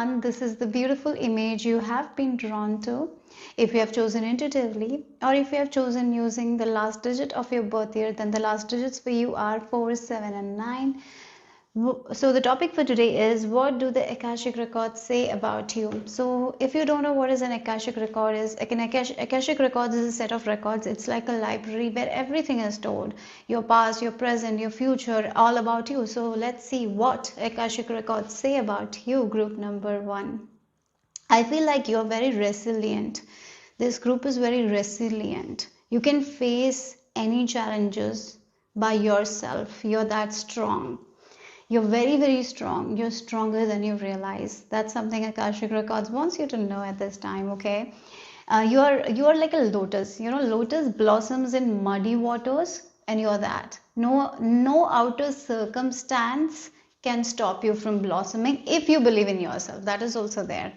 one, this is the beautiful image you have been drawn to. If you have chosen intuitively, or if you have chosen using the last digit of your birth year, then the last digits for you are 4, 7, and 9. So the topic for today is, what do the Akashic records say about you? So if you don't know what is an Akashic record is, Akashic records is a set of records. It's like a library where everything is stored. Your past, your present, your future, all about you. So let's see what Akashic records say about you, group number 1. I feel like you're very resilient. This group is very resilient. You can face any challenges by yourself. You're that strong. You're very, very strong. You're stronger than you realize. That's something Akashic Records wants you to know at this time, okay? You are like a lotus. You know, lotus blossoms in muddy waters, and you're that. No outer circumstance can stop you from blossoming if you believe in yourself. That is also there.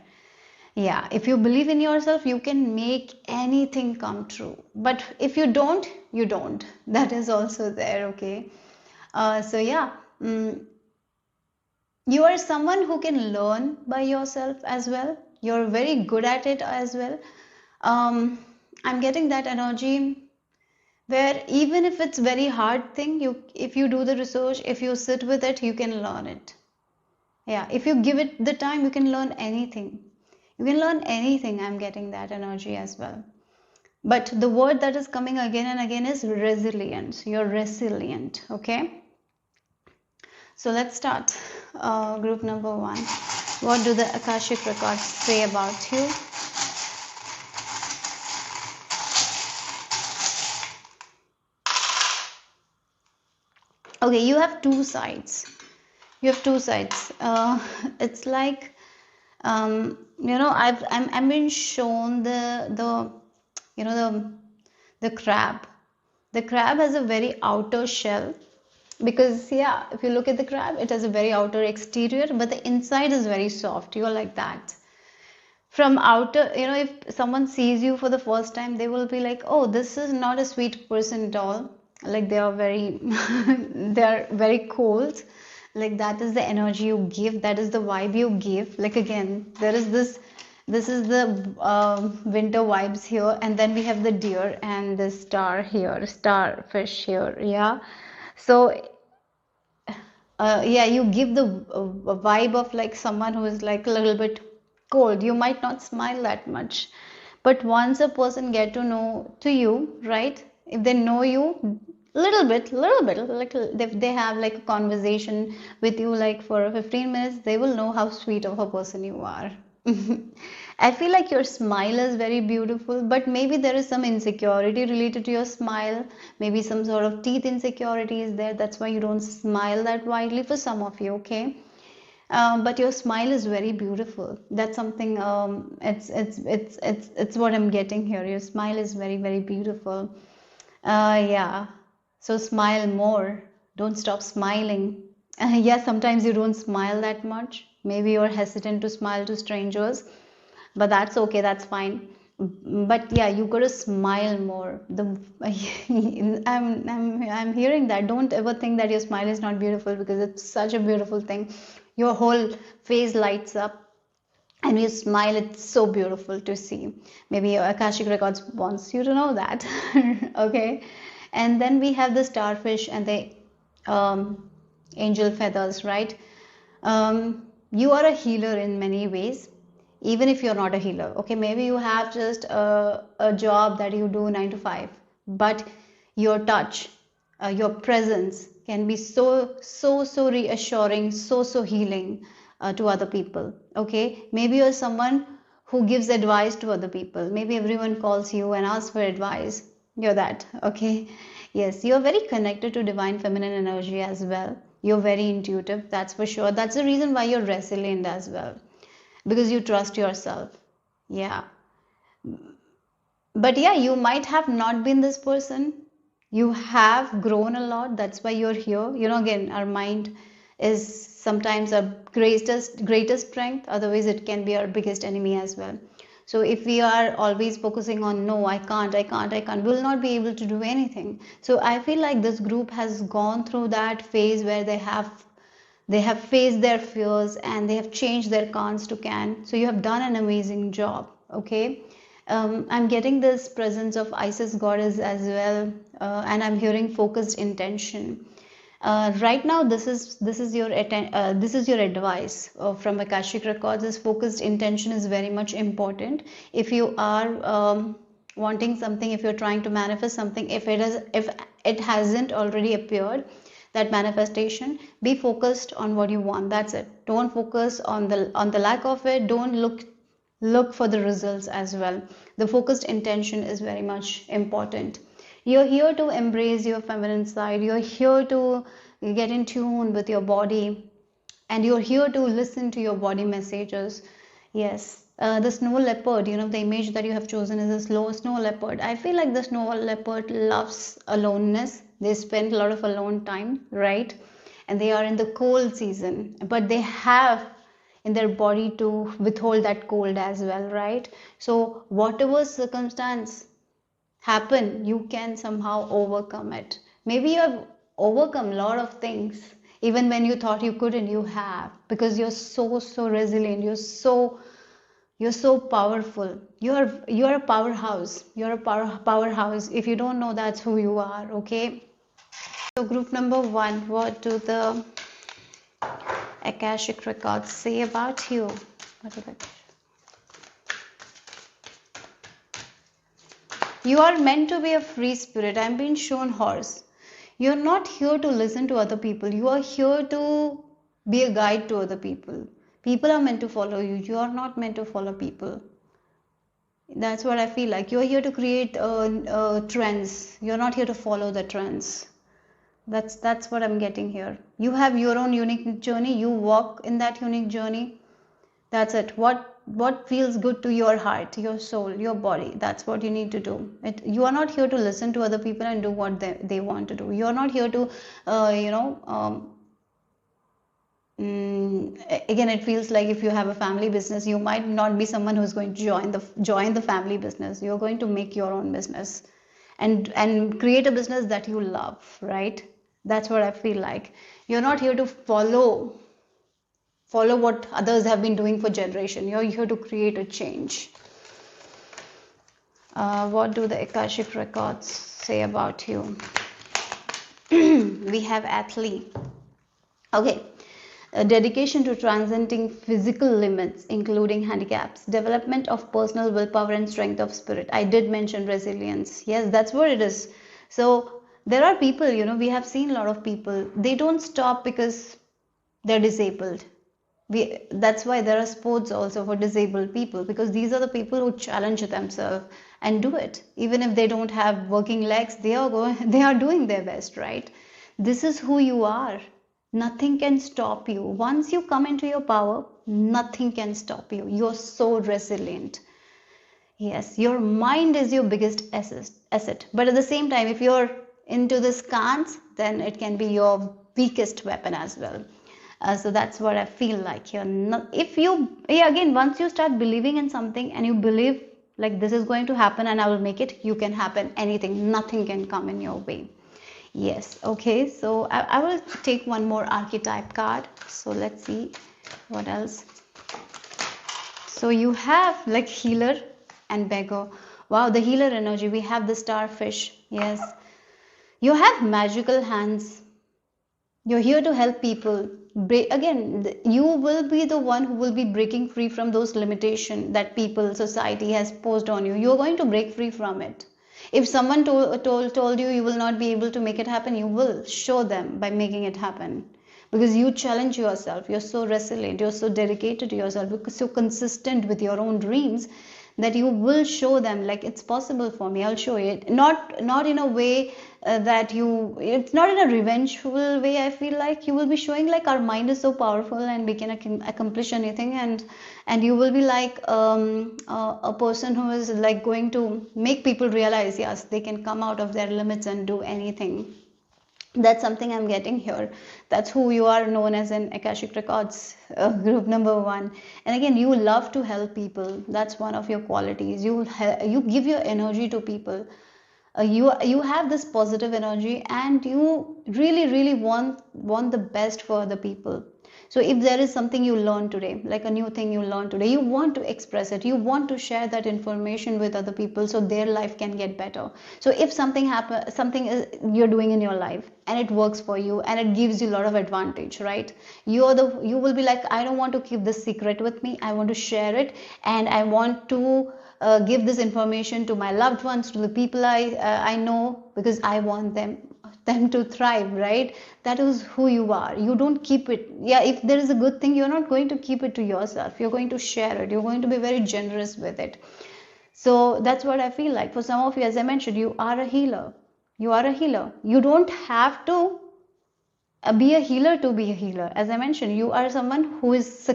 Yeah, if you believe in yourself, you can make anything come true. But if you don't, you don't. That is also there, okay? So yeah. You are someone who can learn by yourself as well. You're very good at it as well. I'm getting that energy where even if it's very hard thing, if you do the research, if you sit with it, you can learn it. Yeah, if you give it the time, you can learn anything. You can learn anything. I'm getting that energy as well. But the word that is coming again and again is resilience. You're resilient, okay? So let's start. Group number 1. What do the Akashic records say about you? Okay, you have two sides. You have two sides. It's like, I'm being shown the crab. The crab has a very outer shell. Because yeah, if you look at the crab, it has a very outer exterior, but the inside is very soft. You're like that. From outer, if someone sees you for the first time, they will be like, oh, this is not a sweet person at all. Like they are very, they are very cold. Like that is the energy you give. That is the vibe you give. Like again, there is this is the winter vibes here, and then we have the deer and the star here, starfish here. Yeah. So yeah, you give the vibe of like someone who is like a little bit cold. You might not smile that much, but once a person get to know to you, right? If they know you little bit, like if they have like a conversation with you like for 15 minutes, they will know how sweet of a person you are. I feel like your smile is very beautiful, but maybe there is some insecurity related to your smile. Maybe some sort of teeth insecurity is there. That's why you don't smile that widely for some of you, okay? But your smile is very beautiful. That's something. It's what I'm getting here. Your smile is very, very beautiful. Yeah. So smile more. Don't stop smiling. Yeah, sometimes you don't smile that much. Maybe you're hesitant to smile to strangers, but that's okay. That's fine. But yeah, you gotta smile more. I'm hearing that. Don't ever think that your smile is not beautiful, because it's such a beautiful thing. Your whole face lights up and you smile. It's so beautiful to see. Maybe your Akashic Records wants you to know that. Okay. And then we have the starfish and the angel feathers, right? You are a healer in many ways, even if you're not a healer. Okay, maybe you have just a job that you do 9 to 5, but your touch, your presence can be so reassuring, so healing to other people. Okay, maybe you're someone who gives advice to other people. Maybe everyone calls you and asks for advice. You're that. Okay, yes, you're very connected to divine feminine energy as well. You're very intuitive, that's for sure. That's the reason why you're resilient as well, because you trust yourself. Yeah. But yeah, you might have not been this person. You have grown a lot. That's why you're here. Again, our mind is sometimes our greatest strength. Otherwise, it can be our biggest enemy as well. So if we are always focusing on no, I can't, we'll not be able to do anything. So I feel like this group has gone through that phase where they have They have faced their fears and they have changed their cons to can. So you have done an amazing job. Okay. I'm getting this presence of Isis goddess as well, and I'm hearing focused intention. Right now, this is your advice from Akashic records. This focused intention is very much important. If you are wanting something, if you're trying to manifest something, if it hasn't already appeared, that manifestation, be focused on what you want. That's it. Don't focus on the lack of it. Don't look for the results as well. The focused intention is very much important. You're here to embrace your feminine side. You're here to get in tune with your body, and you're here to listen to your body messages. Yes. The snow leopard, the image that you have chosen is a slow snow leopard. I feel like the snow leopard loves aloneness. They spend a lot of alone time, right? And they are in the cold season, but they have in their body to withhold that cold as well, right? So whatever circumstance happen, you can somehow overcome it. Maybe you have overcome a lot of things even when you thought you couldn't. You have, because you're so resilient. You're so powerful. You're a powerhouse. You're a powerhouse. If you don't know, that's who you are. Okay. So group number 1, what do the Akashic records say about you? What is it? You are meant to be a free spirit. I'm being shown horse. You're not here to listen to other people. You are here to be a guide to other people. People are meant to follow you. You are not meant to follow people. That's what I feel like. You're here to create trends. You're not here to follow the trends. That's what I'm getting here. You have your own unique journey. You walk in that unique journey. That's it. What feels good to your heart, your soul, your body, that's what you need to do. You are not here to listen to other people and do what they want to do. You are not here to again, it feels like if you have a family business, you might not be someone who's going to join the family business. You're going to make your own business and create a business that you love, right? That's what I feel like. You're not here to follow what others have been doing for generation. You're here to create a change. What do the Akashic records say about you? We have athlete. Okay. A dedication to transcending physical limits, including handicaps, development of personal willpower and strength of spirit. I did mention resilience. Yes, that's what it is. So there are people, we have seen a lot of people, they don't stop because they're disabled. That's why there are sports also for disabled people, because these are the people who challenge themselves and do it. Even if they don't have working legs, they are doing their best, right? This is who you are. Nothing can stop you. Once you come into your power, nothing can stop you. You're so resilient. Yes, your mind is your biggest asset. But at the same time, if you're into the scans, then it can be your weakest weapon as well. So that's what I feel like. Again, once you start believing in something and you believe like this is going to happen and I will make it, you can happen anything. Nothing can come in your way. Yes. Okay. So I will take one more archetype card. So let's see what else. So you have like healer and beggar. Wow, the healer energy. We have the starfish. Yes. You have magical hands. You're here to help people. Again, you will be the one who will be breaking free from those limitations that society has posed on you. You're going to break free from it. If someone told you will not be able to make it happen, you will show them by making it happen. Because you challenge yourself. You're so resilient. You're so dedicated to yourself. You're so consistent with your own dreams that you will show them like it's possible for me. I'll show you it. Not in a way it's not in a revengeful way. I feel like you will be showing like our mind is so powerful and we can accomplish anything, and you will be like a person who is like going to make people realize yes, they can come out of their limits and do anything. That's something I'm getting here. That's who you are known as in Akashic Records, group number 1. And again, you love to help people. That's one of your qualities. You give your energy to people. You have this positive energy and you really want the best for the people. So if there is something you learn today, like a new thing you learn today, you want to express it, you want to share that information with other people so their life can get better. So if something is you're doing in your life and it works for you and it gives you a lot of advantage, right? You will be like, I don't want to keep this secret with me, I want to share it, and I want to give this information to my loved ones, to the people I know, because I want them to thrive, right? That is who you are. You don't keep it. Yeah, if there is a good thing, you're not going to keep it to yourself, you're going to share it, you're going to be very generous with it. So that's what I feel like. For some of you, as I mentioned, you are a healer. You are a healer. You don't have to be a healer to be a healer. As I mentioned, you are someone who is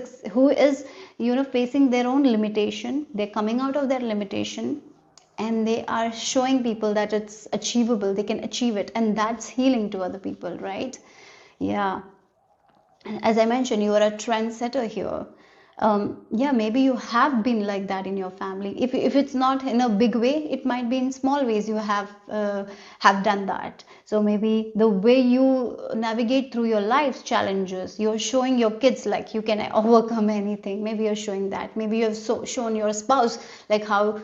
facing their own limitation. They're coming out of their limitation, and they are showing people that it's achievable, they can achieve it, and that's healing to other people, right? Yeah. As I mentioned, you are a trendsetter here. Yeah, maybe you have been like that in your family. If it's not in a big way, it might be in small ways you have done that. So maybe the way you navigate through your life's challenges, you're showing your kids like you can overcome anything. Maybe you're showing that. Maybe you have shown your spouse like how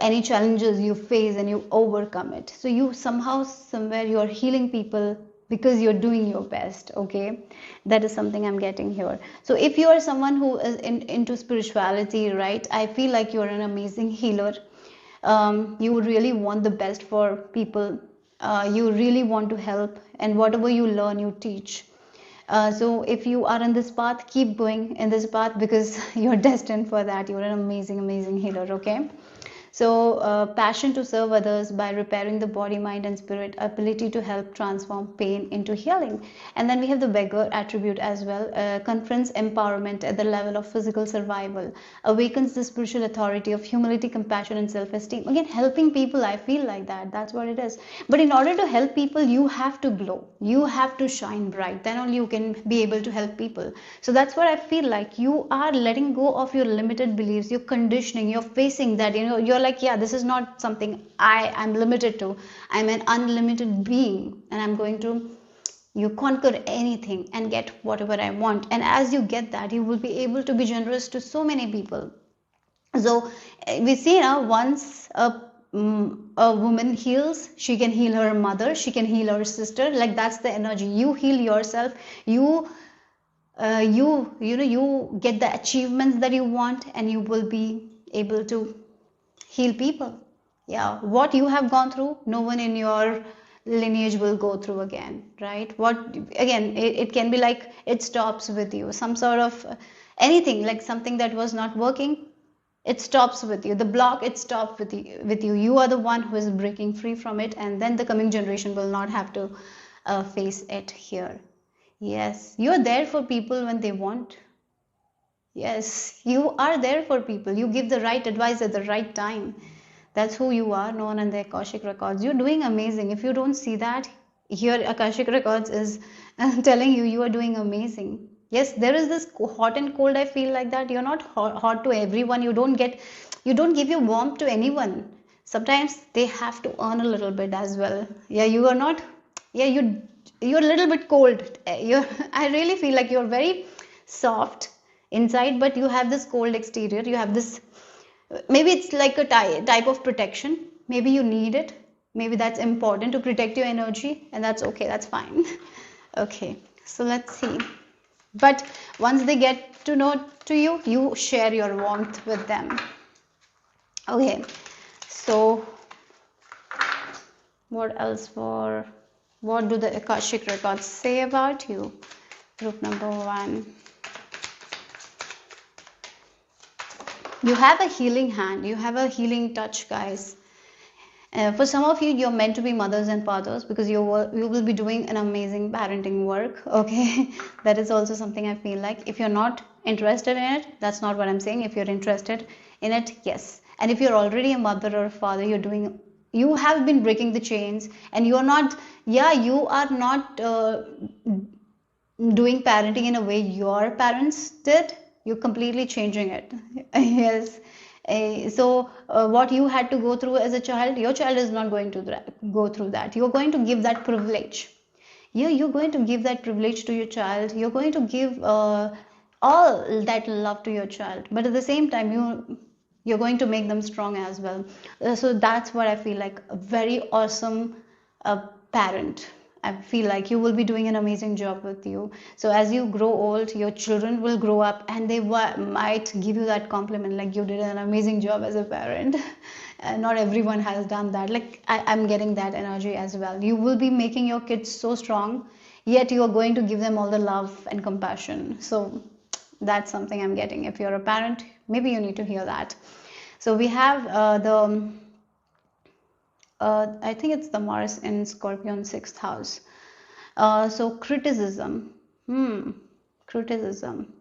any challenges you face and you overcome it. So you somehow somewhere you're healing people because you're doing your best. Okay, that is something I'm getting here. So if you are someone who is into spirituality, right, I feel like you're an amazing healer. You really want the best for people. You really want to help, and whatever you learn you teach. So if you are on this path, keep going in this path because you're destined for that. You're an amazing healer. Okay. So, passion to serve others by repairing the body, mind, and spirit, ability to help transform pain into healing. And then we have the beggar attribute as well, confronts empowerment at the level of physical survival, awakens the spiritual authority of humility, compassion, and self esteem. Again, helping people, I feel like that. That's what it is. But in order to help people, you have to glow, you have to shine bright, then only you can be able to help people. So, that's what I feel like. You are letting go of your limited beliefs, your conditioning, you're facing that, you're like, yeah, this is not something I'm limited to. I'm an unlimited being, and I'm going to you conquer anything and get whatever I want. And as you get that, you will be able to be generous to so many people. So we see now, once a woman heals, she can heal her mother, she can heal her sister. Like, that's the energy. You heal yourself, you get the achievements that you want, and you will be able to heal people. Yeah, what you have gone through, no one in your lineage will go through again, right? What again, it can be like it stops with you, some sort of anything, like something that was not working, it stops with you. The block, it stops with you. You are the one who is breaking free from it, and then the coming generation will not have to face it here. Yes, you're there for people when they want. Yes, you are there for people. You give the right advice at the right time. That's who you are, known in the Akashic records. You're doing amazing. If you don't see that, here Akashic records is telling you you are doing amazing. Yes, there is this hot and cold. I feel like that you're not hot to everyone. You don't give your warmth to anyone. Sometimes they have to earn a little bit as well. Yeah, you are not. Yeah, you're a little bit cold. I really feel like you're very soft inside, but you have this cold exterior. You have this, maybe it's like a type of protection. Maybe you need it. Maybe that's important to protect your energy, and that's okay. That's fine. Okay, so let's see. But once they get to know to you, you share your warmth with them. Okay, so what else what do the Akashic records say about you? Group number 1. You have a healing hand. You have a healing touch, guys. For some of you, you're meant to be mothers and fathers because you will be doing an amazing parenting work. Okay, that is also something I feel like. If you're not interested in it, that's not what I'm saying. If you're interested in it, yes. And if you're already a mother or a father, you have been breaking the chains, and you are not doing parenting in a way your parents did. You're completely changing it. Yes. So what you had to go through as a child, your child is not going to go through that. You're going to give that privilege. You're going to give that privilege to your child. You're going to give all that love to your child, but at the same time you're going to make them strong as well. So that's what I feel like, a very awesome parent. I feel like you will be doing an amazing job with you. So as you grow old, your children will grow up and they might give you that compliment, like you did an amazing job as a parent. And not everyone has done that. Like I'm getting that energy as well. You will be making your kids so strong, yet you are going to give them all the love and compassion. So that's something I'm getting. If you're a parent, maybe you need to hear that. So we have I think it's the Mars in Scorpion, sixth house. So criticism. Criticism.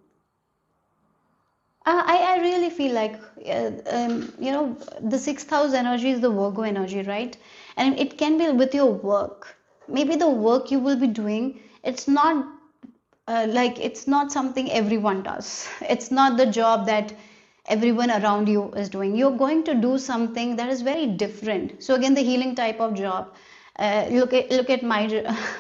I really feel like, the sixth house energy is the Virgo energy, right? And it can be with your work. Maybe the work you will be doing, it's not it's not something everyone does. It's not the job that everyone around you is doing. You're going to do something that is very different. So again, the healing type of job. Look at my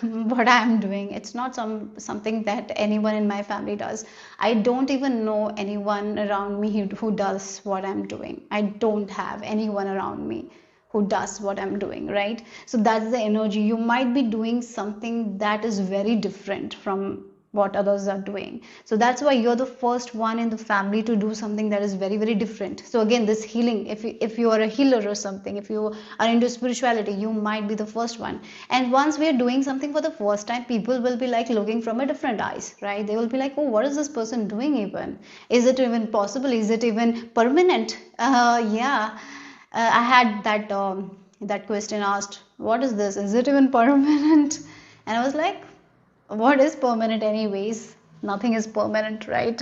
what I'm doing. It's not something that anyone in my family does. I don't even know anyone around me who does what I'm doing. I don't have anyone around me who does what I'm doing, right? So that's the energy. You might be doing something that is very different from what others are doing. So that's why you're the first one in the family to do something that is very, very different. So again, this healing, if you are a healer or something, if you are into spirituality, you might be the first one. And once we are doing something for the first time, people will be like looking from a different eyes, right? They will be like, oh, what is this person doing even? Is it even possible? Is it even permanent? Yeah. I had that question asked, what is this? Is it even permanent? And I was like, what is permanent anyways? Nothing is permanent, right?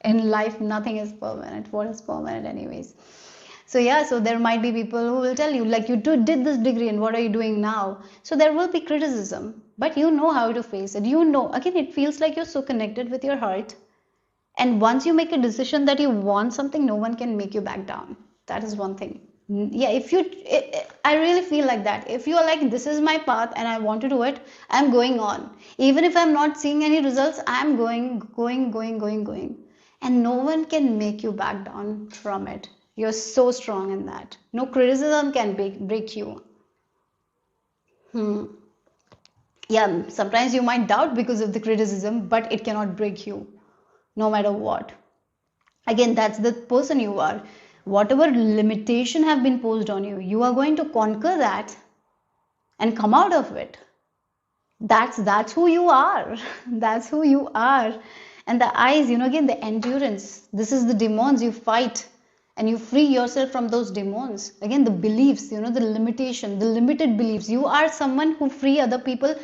In life, nothing is permanent. What is permanent anyways? So yeah, so there might be people who will tell you, like, you did this degree and what are you doing now? So there will be criticism, but you know how to face it. You know, again, it feels like you're so connected with your heart. And once you make a decision that you want something, no one can make you back down. That is one thing. Yeah, I really feel like that. If you are like, this is my path and I want to do it, I'm going on. Even if I'm not seeing any results, I'm going. And no one can make you back down from it. You're so strong in that. No criticism can break you. Yeah, sometimes you might doubt because of the criticism, but it cannot break you, no matter what. Again, that's the person you are. Whatever limitation have been posed on you, you are going to conquer that and come out of it. That's who you are. That's who you are. And the eyes, again, the endurance. This is the demons you fight and you free yourself from those demons. Again, the beliefs, the limitation, the limited beliefs. You are someone who free other people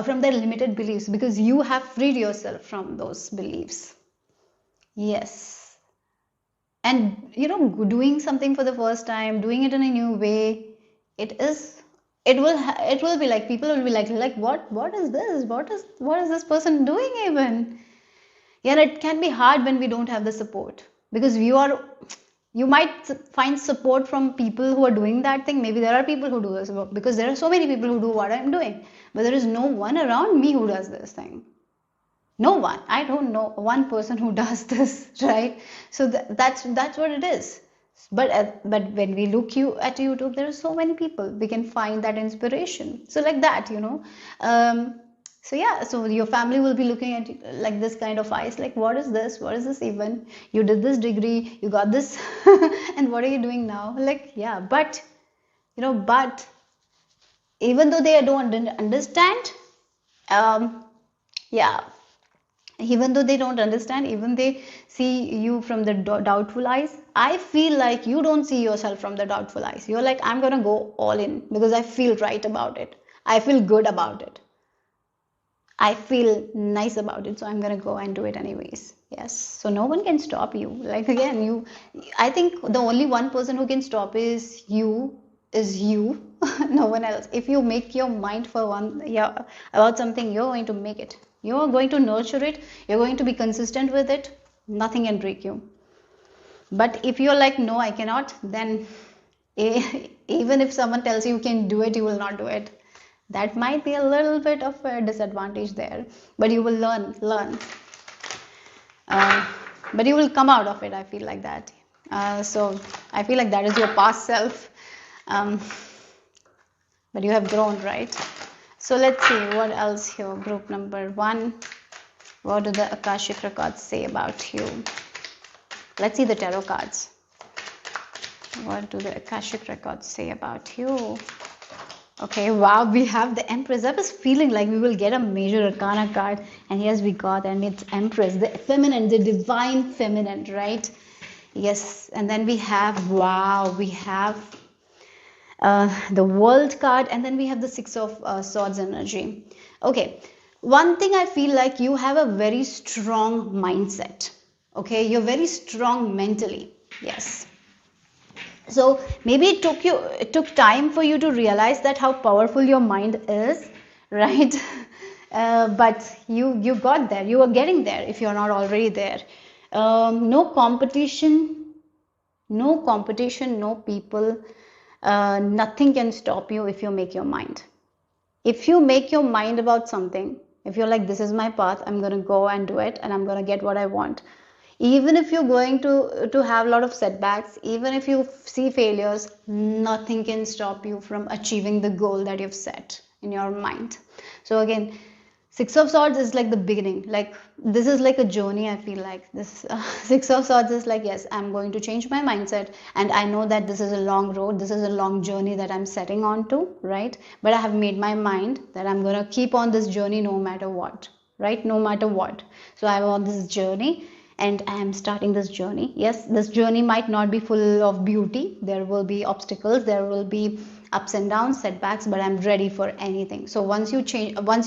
from their limited beliefs because you have freed yourself from those beliefs. Yes. And doing something for the first time, doing it in a new way, it will be like, people will be like what is this, what is this person doing even? Yeah, it can be hard when we don't have the support, because you might find support from people who are doing that thing. Maybe there are people who do this, because there are so many people who do what I'm doing, but there is no one around me who does this thing. No one. I don't know one person who does this, right? So that's what it is. But when we look at YouTube, there are so many people. We can find that inspiration. So like that, so yeah, so your family will be looking at you like this kind of eyes, like, what is this? What is this even? You did this degree, you got this, and what are you doing now? Like, yeah, but even though they don't understand, yeah. Even though they don't understand, even they see you from the doubtful eyes, I feel like you don't see yourself from the doubtful eyes. You're like, I'm gonna go all in because I feel right about it. I feel good about it. I feel nice about it, so I'm gonna go and do it anyways. Yes. So no one can stop you. Like, again, I think the only one person who can stop is you. No one else. If you make your mind for about something, you're going to make it. You're going to nurture it. You're going to be consistent with it. Nothing can break you. But if you're like, no, I cannot, then even if someone tells you you can do it, you will not do it. That might be a little bit of a disadvantage there, but you will learn. Uh, but you will come out of it. I feel like that. So I feel like that is your past self. Um, but you have grown, right? So let's see what else here. Group number 1. What do the Akashic records say about you? Let's see the tarot cards. What do the Akashic records say about you? Okay, wow, we have the Empress. I was feeling like we will get a major arcana card, and yes, we got, and it's Empress, the feminine, the divine feminine, right? Yes, and then we have, wow, we have the World card, and then we have the Six of Swords energy. Okay, one thing I feel like you have a very strong mindset. Okay, you're very strong mentally. Yes. So maybe it took time for you to realize that how powerful your mind is, right? But you got there. You are getting there if you're not already there. No competition, no people. Nothing can stop you if you make your mind. If you make your mind about something, if you're like, this is my path, I'm going to go and do it, and I'm going to get what I want. Even if you're going to have a lot of setbacks, even if you see failures, nothing can stop you from achieving the goal that you've set in your mind. So again, Six of Swords is like the beginning. Like, this is like a journey. I feel like this Six of Swords is like, yes, I'm going to change my mindset, and I know that this is a long road, this is a long journey that I'm setting on to, right? But I have made my mind that I'm going to keep on this journey no matter what, right? No matter what. So I'm on this journey, and I am starting this journey. Yes, this journey might not be full of beauty. There will be obstacles, there will be ups and downs, setbacks, but I'm ready for anything. So once you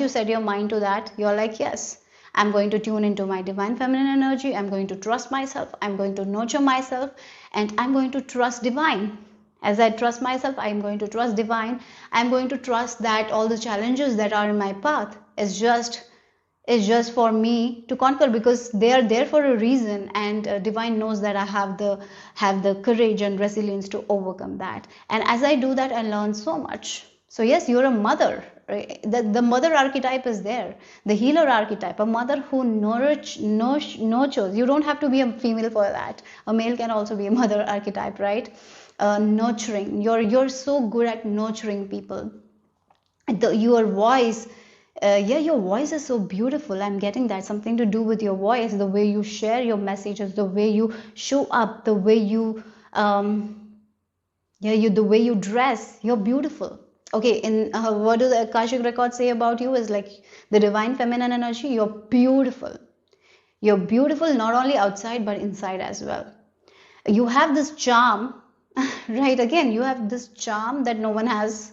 set your mind to that, you're like, yes, I'm going to tune into my divine feminine energy. I'm going to trust myself. I'm going to nurture myself, and I'm going to trust divine. As I trust myself, I'm going to trust divine. I'm going to trust that all the challenges that are in my path is just for me to conquer, because they are there for a reason, and divine knows that I have the courage and resilience to overcome that. And as I do that, I learn so much. So yes, you're a mother, right? The mother archetype is there, the healer archetype, a mother who nurtures. You don't have to be a female for that. A male can also be a mother archetype, right? Nurturing. You're so good at nurturing people. Your voice, your voice is so beautiful. I'm getting that. Something to do with your voice, the way you share your messages, the way you show up, the way the way you dress. You're beautiful. Okay, in what do the Akashic records say about you is like the divine feminine energy. You're beautiful. You're beautiful not only outside but inside as well. You have this charm, right? Again, you have this charm that no one has.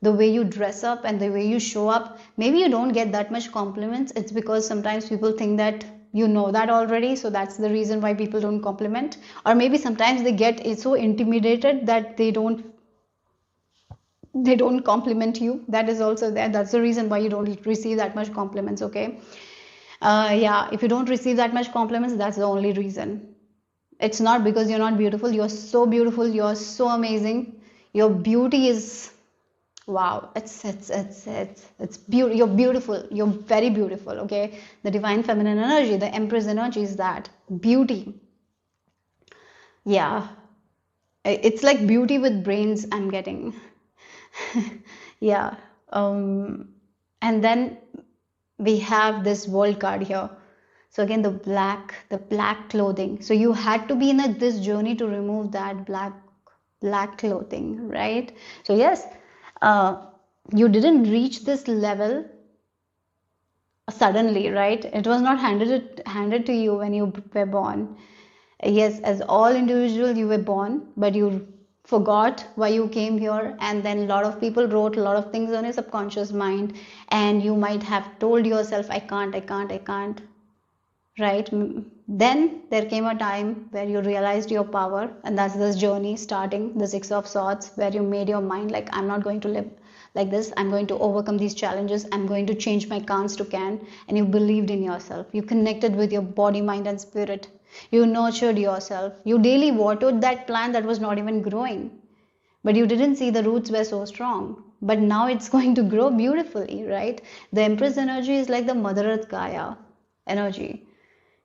The way you dress up and the way you show up, maybe you don't get that much compliments. It's because sometimes people think that you know that already, so that's the reason why people don't compliment. Or maybe sometimes they get so intimidated that they don't compliment you. That is also there. That's the reason why you don't receive that much compliments. Okay, yeah, if you don't receive that much compliments, that's the only reason. It's not because you're not beautiful. You're so beautiful, you're so amazing. Your beauty is, wow, you're beautiful. You're very beautiful. Okay, the divine feminine energy, the Empress energy is that beauty. Yeah, it's like beauty with brains. I'm getting. Yeah. And then we have this World card here. So again, the black clothing. So you had to be in this journey to remove that black clothing, right? So yes. You didn't reach this level suddenly, right? It was not handed to you when you were born. Yes, as all individuals you were born, but you forgot why you came here, and then a lot of people wrote a lot of things on your subconscious mind, and you might have told yourself, I can't, right? Then there came a time where you realized your power, and that's this journey starting, the Six of Swords, where you made your mind like, I'm not going to live like this. I'm going to overcome these challenges. I'm going to change my can'ts to can. And you believed in yourself. You connected with your body, mind, and spirit. You nurtured yourself. You daily watered that plant that was not even growing. But you didn't see the roots were so strong. but now it's going to grow beautifully, right? The Empress energy is like the Mother Earth Gaia energy.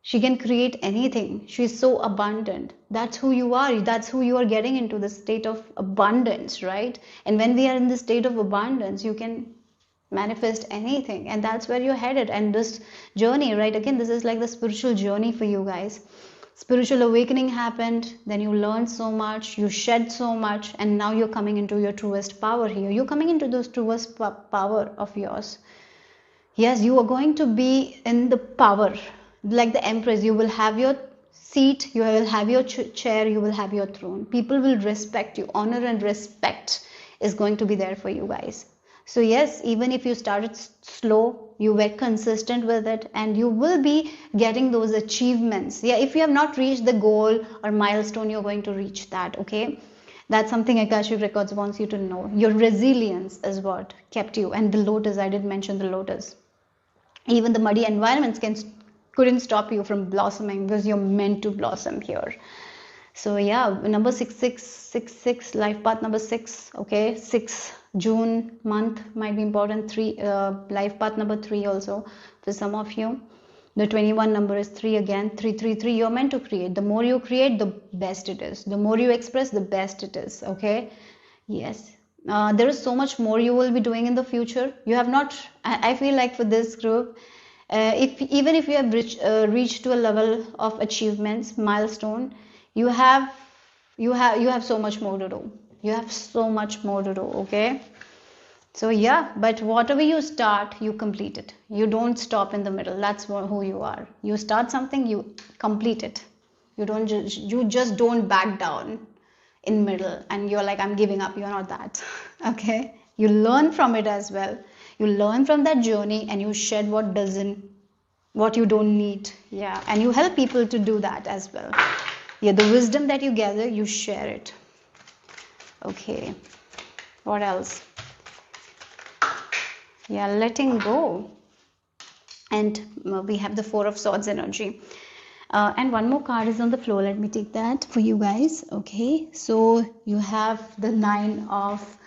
She can create anything. She's so abundant. That's who you are. That's who you are getting into, the state of abundance, right? And when we are in the state of abundance, you can manifest anything. And that's where you're headed. And this journey, right? Again, this is like the spiritual journey for you guys. Spiritual awakening happened. Then you learned so much. You shed so much. And now you're coming into your truest power here. You're coming into this truest power of yours. Yes, you are going to be in the power. Like the Empress, you will have your seat, you will have your chair, you will have your throne. People will respect you. Honor and respect is going to be there for you guys. So yes, even if you started slow, you were consistent with it, and you will be getting those achievements. Yeah, if you have not reached the goal or milestone, you're going to reach that, okay? That's something Akashic Records wants you to know. Your resilience is what kept you. And the lotus, I did mention the lotus. Even the muddy environments couldn't stop you from blossoming, because you're meant to blossom here. So yeah, number 6666, life path number 6, okay? 6 June month might be important. 3 life path number 3 also for some of you. The 21 number is 3 again. 333, you're meant to create. The more you create, the best it is. The more you express, the best it is, okay? Yes. There is so much more you will be doing in the future. You have not, I feel like for this group, even if you have reached to a level of achievements, milestone, you have so much more to do. You have so much more to do, okay? So yeah, but whatever you start, you complete it. You don't stop in the middle. That's who you are. You start something, you complete it. You just don't back down in middle and you're like, I'm giving up. You're not that. Okay? You learn from it as well. You learn from that journey and you shed what you don't need. Yeah, and you help people to do that as well. Yeah, the wisdom that you gather, you share it. Okay, what else? Yeah, letting go. And we have the 4 of Swords energy. And one more card is on the floor. Let me take that for you guys. Okay, so you have the 9 of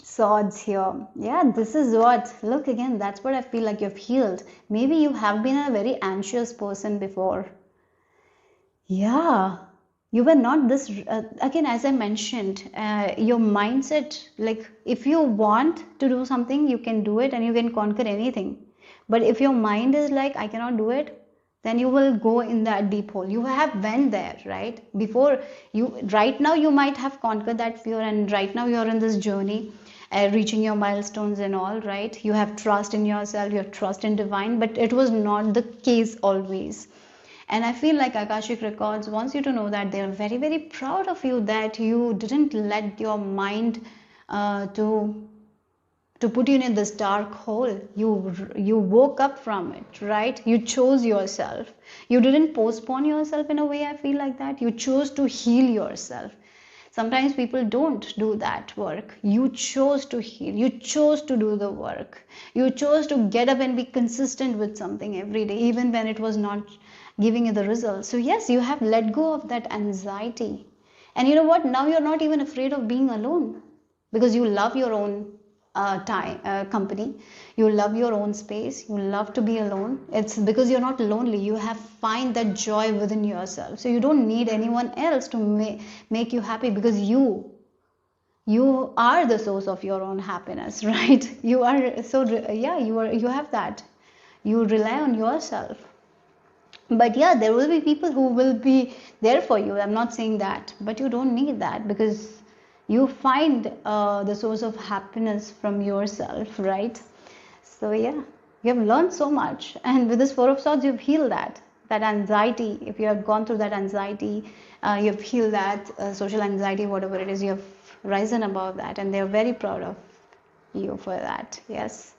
Swords here. Yeah, this is what, look again, that's what I feel like you've healed. Maybe you have been a very anxious person before. Yeah, you were not this, again, as I mentioned, your mindset, like if you want to do something, you can do it and you can conquer anything. But if your mind is like, I cannot do it, then you will go in that deep hole. You have went there, right? Before you, right now you might have conquered that fear, and right now you're in this journey, reaching your milestones and all, right? You have trust in yourself, you have trust in divine, but it was not the case always. And I feel like Akashic Records wants you to know that they're very, very proud of you, that you didn't let your mind to put you in this dark hole. You woke up from it, right? You chose yourself. You didn't postpone yourself in a way. I feel like that you chose to heal yourself. Sometimes people don't do that work. You chose to heal. You chose to do the work. You chose to get up and be consistent with something every day, even when it was not giving you the results. So yes, you have let go of that anxiety. And you know what? Now you're not even afraid of being alone, because you love your own company. You love your own space. You love to be alone. It's because you're not lonely. You have find that joy within yourself. So you don't need anyone else to make you happy, because you are the source of your own happiness, right? You are, so yeah, you have that. You rely on yourself. But yeah, there will be people who will be there for you. I'm not saying that, but you don't need that, because you find the source of happiness from yourself, right? So yeah, you have learned so much, and with this 4 of Swords, you've healed that anxiety. If you have gone through that anxiety, you've healed that social anxiety, whatever it is, you have risen above that, and they're very proud of you for that. Yes.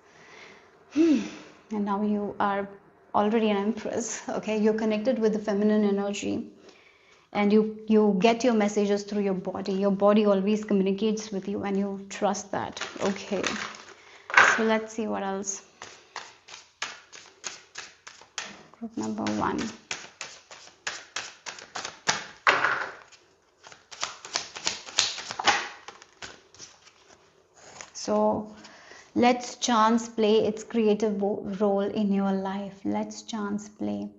And now you are already an Empress. Okay, you're connected with the feminine energy, and you get your messages through your body. Your body always communicates with you, and you trust that. Okay, so let's see what else. Group number 1. So let's chance play its creative role in your life. Let's chance play.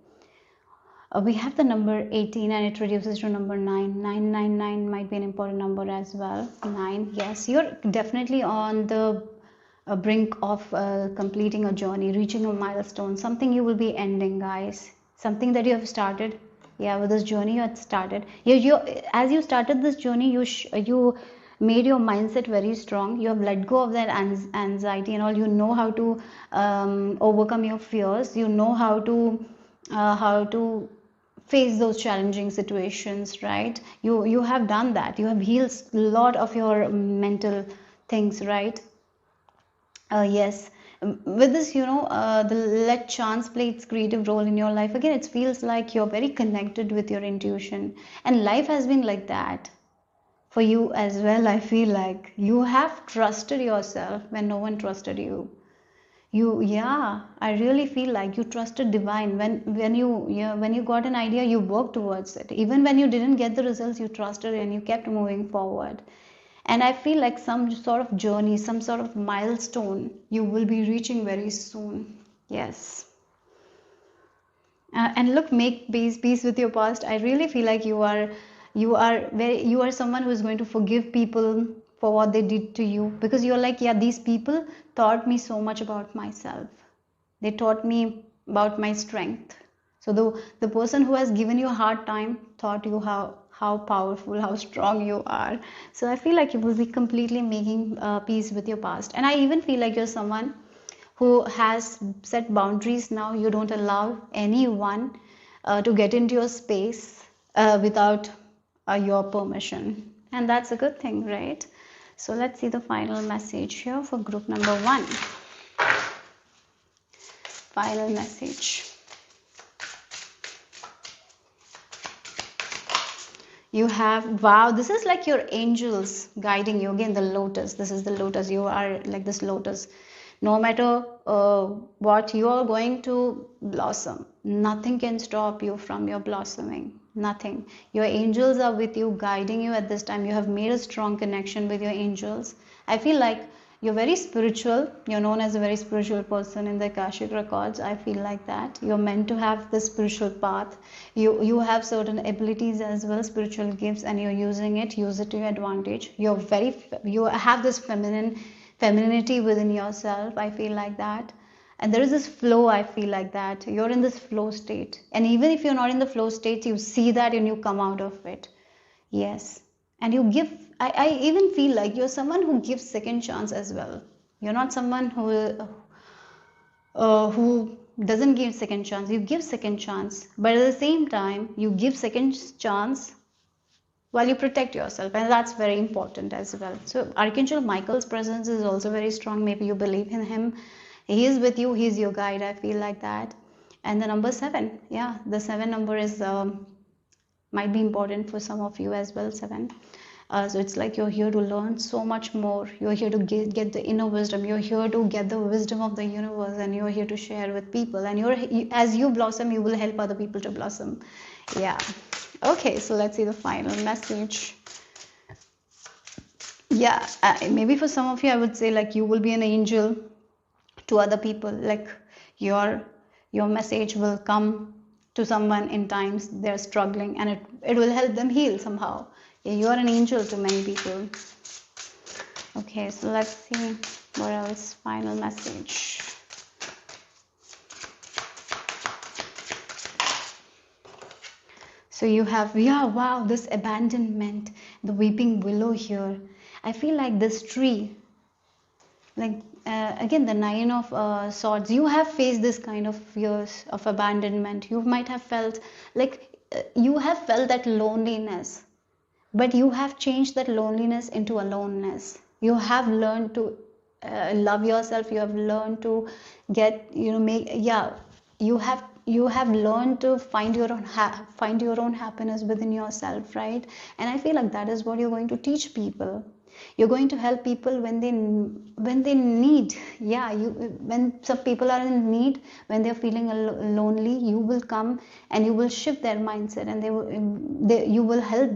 We have the number 18 and it reduces to number 9. 999 might be an important number as well. 9, yes, you're definitely on the brink of completing a journey, reaching a milestone, something you will be ending, guys. Something that you have started. Yeah, with this journey you had started. As you started this journey, you made your mindset very strong. You have let go of that anxiety and all. You know how to overcome your fears. You know how to face those challenging situations, right? You have done that. You have healed a lot of your mental things, right? Yes. With this, the let chance play its creative role in your life. Again, it feels like you're very connected with your intuition, and life has been like that for you as well. I feel like you have trusted yourself when no one trusted you. Yeah, I really feel like you trusted divine when you got an idea, you worked towards it. Even when you didn't get the results, you trusted and you kept moving forward. And I feel like some sort of journey, some sort of milestone you will be reaching very soon. Yes. And look, make peace with your past. I really feel like you are someone who is going to forgive people for what they did to you, because you're like, yeah, these people taught me so much about myself. They taught me about my strength. So the person who has given you a hard time taught you how powerful, how strong you are. So I feel like you will be completely making peace with your past. And I even feel like you're someone who has set boundaries now. You don't allow anyone to get into your space without your permission. And that's a good thing, right? So let's see the final message here for group number 1. Final message. You have, wow, this is like your angels guiding you. Again, the lotus. This is the lotus. You are like this lotus. No matter what, you are going to blossom. Nothing can stop you from your blossoming. Nothing. Your angels are with you, guiding you at this time. You have made a strong connection with your angels. I feel like you're very spiritual. You're known as a very spiritual person in the Akashic records. I feel like that. You're meant to have this spiritual path. You have certain abilities as well, spiritual gifts, and you're using it. Use it to your advantage. You have this femininity within yourself. I feel like that. And there is this flow. I feel like that. You're in this flow state. And even if you're not in the flow state, you see that and you come out of it. Yes. And you give, I even feel like you're someone who gives second chance as well. You're not someone who doesn't give second chance. You give second chance, but at the same time, you give second chance while you protect yourself, and that's very important as well. So Archangel Michael's presence is also very strong. Maybe you believe in him. He is with you. He's your guide. I feel like that. And the number 7, yeah, the 7 number is might be important for some of you as well. 7. So it's like you're here to learn so much more. You're here to get the inner wisdom. You're here to get the wisdom of the universe, and you're here to share with people. And as you blossom, you will help other people to blossom. Yeah. Okay, so let's see the final message. Yeah, maybe for some of you, I would say like you will be an angel to other people. Like your message will come to someone in times they're struggling, and it will help them heal somehow. You are an angel to many people. Okay, so let's see what else. Final message. So you have, yeah, wow, this abandonment, the weeping willow here. I feel like this tree, like again the 9 of swords. You have faced this kind of fears of abandonment. You might have felt like you have felt that loneliness. But you have changed that loneliness into aloneness. You have learned to love yourself. You have learned to you have learned to find your own happiness within yourself, right? And I feel like that is what you're going to teach people. You're going to help people when they need. Yeah, when some people are in need, when they're feeling lonely, you will come and you will shift their mindset, and you will help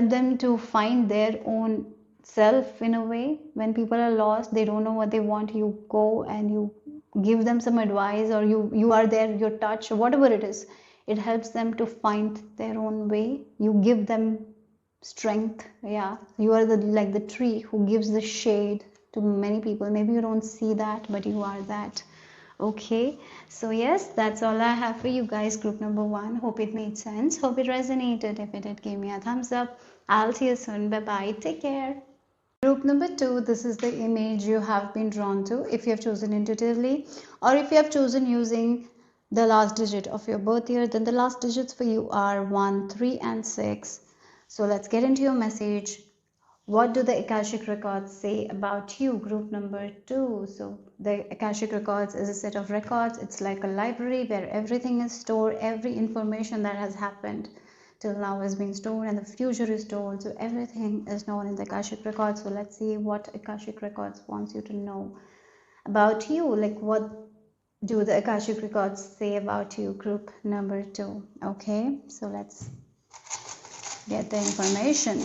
them to find their own self in a way. When people are lost, they don't know what they want, you go and you give them some advice, or you are there, your touch, or whatever it is. It helps them to find their own way. You give them strength. Yeah, you are the like the tree who gives the shade to many people. Maybe you don't see that, but you are that. Okay, so yes, that's all I have for you guys, group number one. Hope it made sense, hope it resonated. If it did, give me a thumbs up. I'll see you soon. Bye bye, take care. Group number two, this is the image you have been drawn to if you have chosen intuitively, or if you have chosen using the last digit of your birth year, then the last digits for you are 1, 3 and 6. So let's get into your message. What do the Akashic records say about you, group number two? So the Akashic records is a set of records. It's like a library where everything is stored. Every information that has happened till now has been stored, and the future is stored. So everything is known in the Akashic records. So let's see what Akashic records wants you to know about you. Like, what do the Akashic records say about you, group number two? Okay, so let's get the information.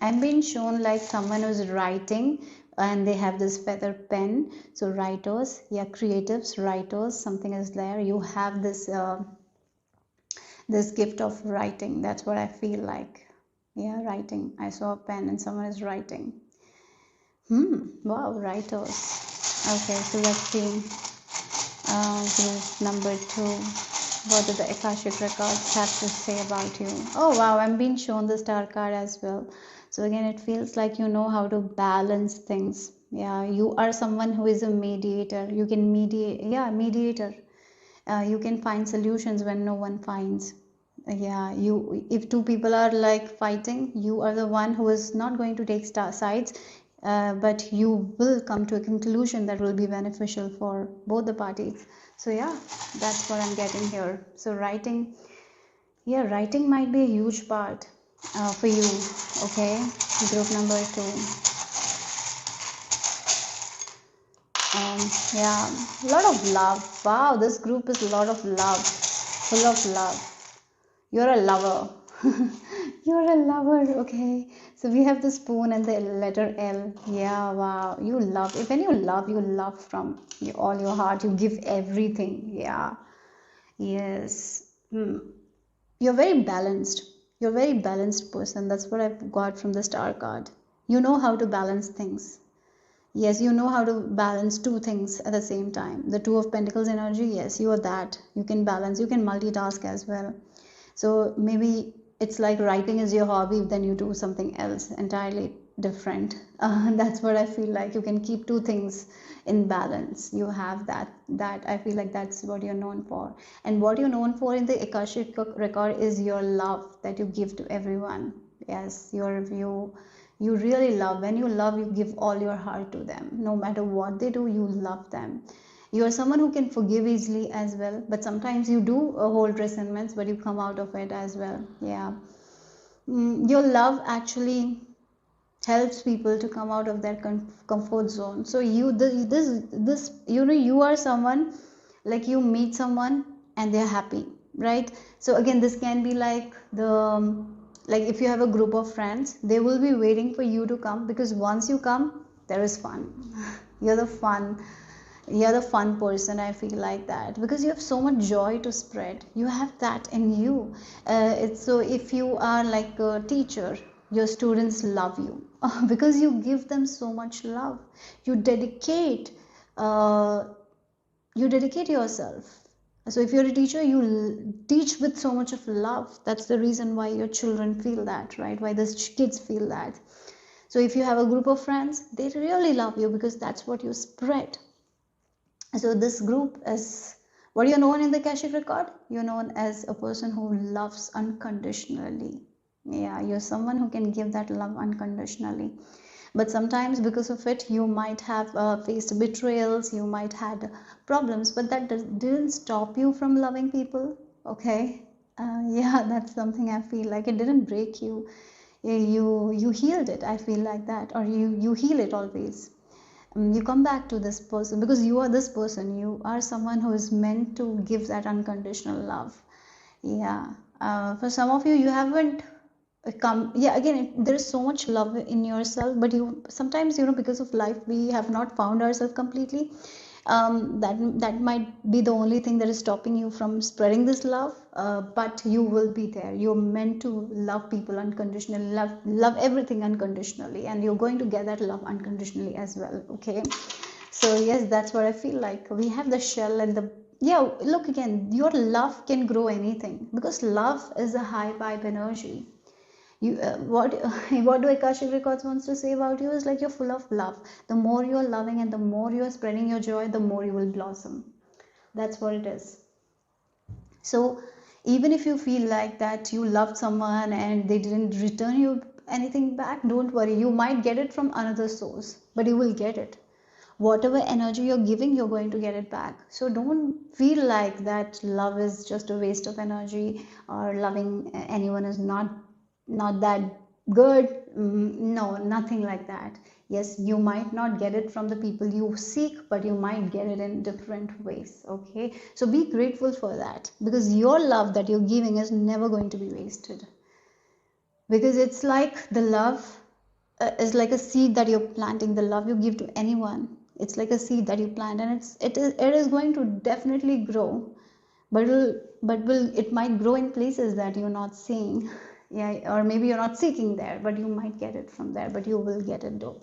I'm being shown like someone who's writing and they have this feather pen. So writers, yeah, creatives, writers, something is there. You have this this gift of writing. That's what I feel like. Yeah, writing. I saw a pen and someone is writing. Wow, writers. Okay, so let's see. Group number two. What do the Akashic records have to say about you? Oh wow, I'm being shown the star card as well. So again, it feels like you know how to balance things. Yeah, you are someone who is a mediator. You can mediate. Yeah, mediator. You can find solutions when no one finds. Yeah, you, if two people are like fighting, you are the one who is not going to take sides, but you will come to a conclusion that will be beneficial for both the parties. So yeah, that's what I'm getting here. So writing, yeah, writing might be a huge part for you. Okay, group number two. Yeah, a lot of love. Wow, this group is a lot of love, full of love. You're a lover. You're a lover. Okay, so we have the spoon and the letter L. Yeah, wow, you love. If when you love from all your heart. You give everything. Yeah, yes. You're very balanced. You're a very balanced person. That's what I've got from the star card. You know how to balance things. Yes, you know how to balance two things at the same time. The Two of Pentacles energy, yes, you are that. You can balance, you can multitask as well. So maybe it's like writing is your hobby, then you do something else entirely different. That's what I feel like. You can keep two things in balance. You have that I feel like that's what you're known for. And what you're known for in the Akashic record is your love that you give to everyone. Yes, you really love. When you love, you give all your heart to them. No matter what they do, you love them. You are someone who can forgive easily as well, but sometimes you do hold resentments, but you come out of it as well. Yeah. Your love actually helps people to come out of their comfort zone. So you this you know, you are someone like you meet someone and they're happy, right? So again, this can be like the like if you have a group of friends, they will be waiting for you to come, because once you come, there is fun. you're the fun you're the fun person. I feel like that because you have so much joy to spread. You have that in you. So if you are like a teacher, your students love you because you give them so much love. You dedicate uh, you dedicate yourself. So if you're a teacher, you teach with so much of love. That's the reason why your children feel that, right? Why the kids feel that. So if you have a group of friends, they really love you because that's what you spread. So this group is what you're known in the Akashic record. You're known as a person who loves unconditionally. Yeah, you're someone who can give that love unconditionally. But sometimes because of it, you might have faced betrayals, you might had problems, but that didn't stop you from loving people. Okay, yeah, that's something I feel like. It didn't break you. You healed it. I feel like that, or you heal it always. You come back to this person because you are this person. You are someone who is meant to give that unconditional love. Yeah. For some of you, you haven't come, yeah, again, there is so much love in yourself, but you sometimes, because of life, we have not found ourselves completely. That might be the only thing that is stopping you from spreading this love, but you will be there. You're meant to love people unconditionally, love everything unconditionally, and you're going to get that love unconditionally as well. Okay, so yes, that's what I feel like. We have the shell and the, yeah, look, again, your love can grow anything, because love is a high vibe energy. You what what do Akashic records wants to say about you is like, you're full of love. The more you're loving and the more you're spreading your joy, the more you will blossom. That's what it is. So even if you feel like that you loved someone and they didn't return you anything back, don't worry, you might get it from another source, but you will get it. Whatever energy you're giving, you're going to get it back. So don't feel like that love is just a waste of energy, or loving anyone is not that good. No, nothing like that. Yes, you might not get it from the people you seek, but you might get it in different ways. Okay, so be grateful for that, because your love that you're giving is never going to be wasted, because it's like the love is like a seed that you're planting. The love you give to anyone, it's like a seed that you plant, and it is going to definitely grow, but it might grow in places that you're not seeing. Yeah, or maybe you're not seeking there, but you might get it from there, but you will get it though.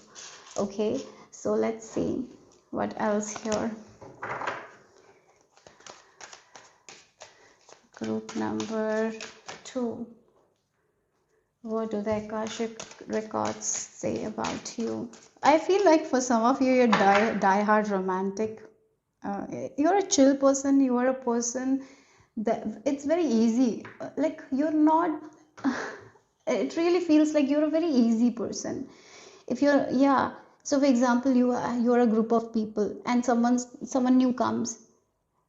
Okay, so let's see what else here. Group number 2. What do the Akashic records say about you? I feel like for some of you, you're die-hard romantic. You're a chill person. You are a person that it's very easy. Like, you're not. It really feels like you're a very easy person. If you're, yeah. So for example, you're a group of people, and someone new comes.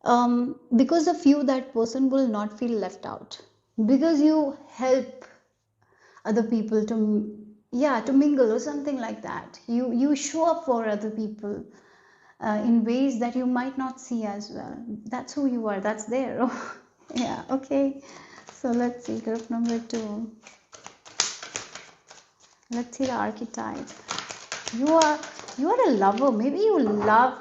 Because of you, that person will not feel left out, because you help other people to, yeah, to mingle or something like that. You show up for other people in ways that you might not see as well. That's who you are. That's there. Yeah, okay, so let's see group number 2. Let's see the archetype. You are a lover. Maybe you love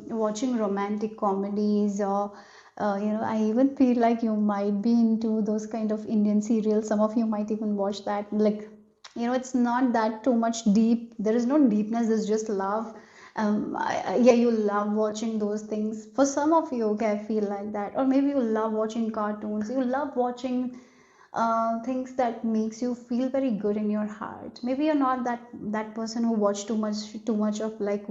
watching romantic comedies, or I even feel like you might be into those kind of Indian serials. Some of you might even watch that. Like, it's not that too much deep. There is no deepness. It's just love. Yeah, you love watching those things. For some of you, okay, I feel like that. Or maybe you love watching cartoons. You love watching things that makes you feel very good in your heart. Maybe you're not that person who watch too much of like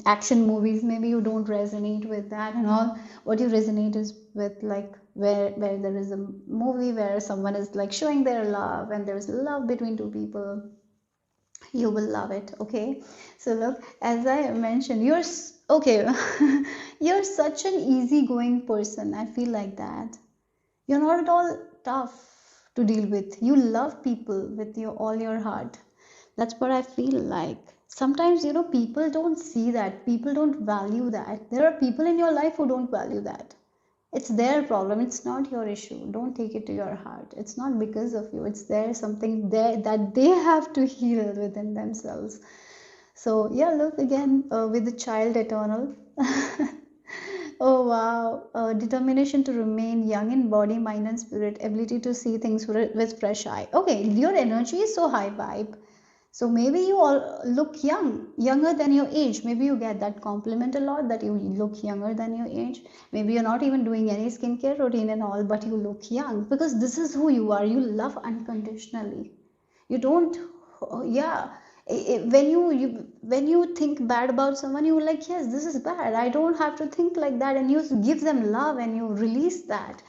action movies. Maybe you don't resonate with that and all. What you resonate is with, like, where there is a movie where someone is like showing their love, and there's love between two people. You will love it. Okay, so look, as I mentioned, okay. You're such an easygoing person. I feel like that. You're not at all tough to deal with. You love people with all your heart. That's what I feel like. Sometimes, people don't see that. People don't value that. There are people in your life who don't value that. It's their problem. It's not your issue. Don't take it to your heart. It's not because of you. It's there, something there that they have to heal within themselves. So yeah, look, again, with the child eternal. Oh wow. Determination to remain young in body, mind, and spirit. Ability to see things with fresh eye. Okay, your energy is so high vibe. So maybe you all look young, younger than your age. Maybe you get that compliment a lot, that you look younger than your age. Maybe you're not even doing any skincare routine and all, but you look young, because this is who you are. You love unconditionally. You don't, yeah. When you think bad about someone, you're like, yes, this is bad. I don't have to think like that, and you give them love and you release that.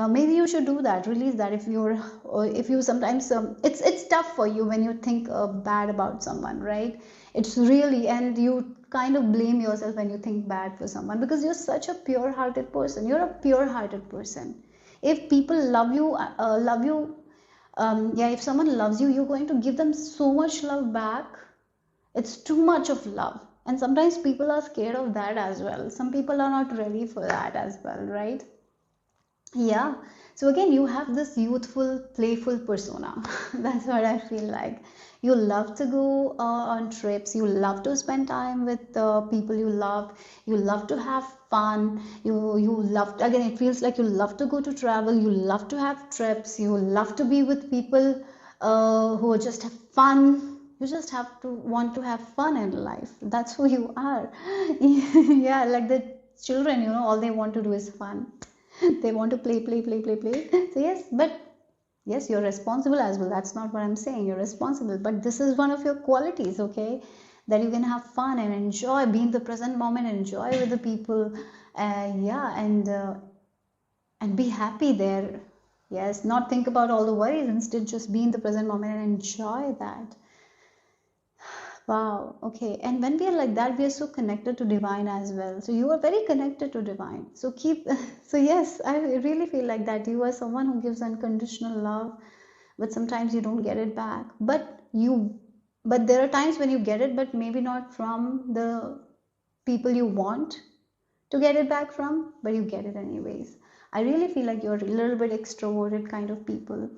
Maybe you should do that, release that. If you sometimes, it's tough for you when you think bad about someone, right? It's really, and you kind of blame yourself when you think bad for someone, because you're such a pure hearted person. You're a pure hearted person. If people love you, yeah, if someone loves you, you're going to give them so much love back. It's too much of love, and sometimes people are scared of that as well. Some people are not ready for that as well, right? Yeah. So again, you have this youthful, playful persona. That's what I feel like. You love to go on trips. You love to spend time with the people you love. You love to have fun. You love again. It feels like you love to go to travel. You love to have trips. You love to be with people who just have fun. You just have to want to have fun in life. That's who you are. Yeah, like the children, all they want to do is fun. They want to play, play, play, play, play. So yes, but yes, you're responsible as well. That's not what I'm saying. You're responsible, but this is one of your qualities, okay? That you can have fun and enjoy, be in the present moment, enjoy with the people, yeah, and be happy there. Yes, not think about all the worries. Instead, just be in the present moment and enjoy that. Wow, okay. And when we are like that, we are so connected to divine as well. So you are very connected to divine. So keep, so yes, I really feel like that. You are someone who gives unconditional love, but sometimes you don't get it back. But there are times when you get it, but maybe not from the people you want to get it back from, but you get it anyways. I really feel like you're a little bit extroverted kind of people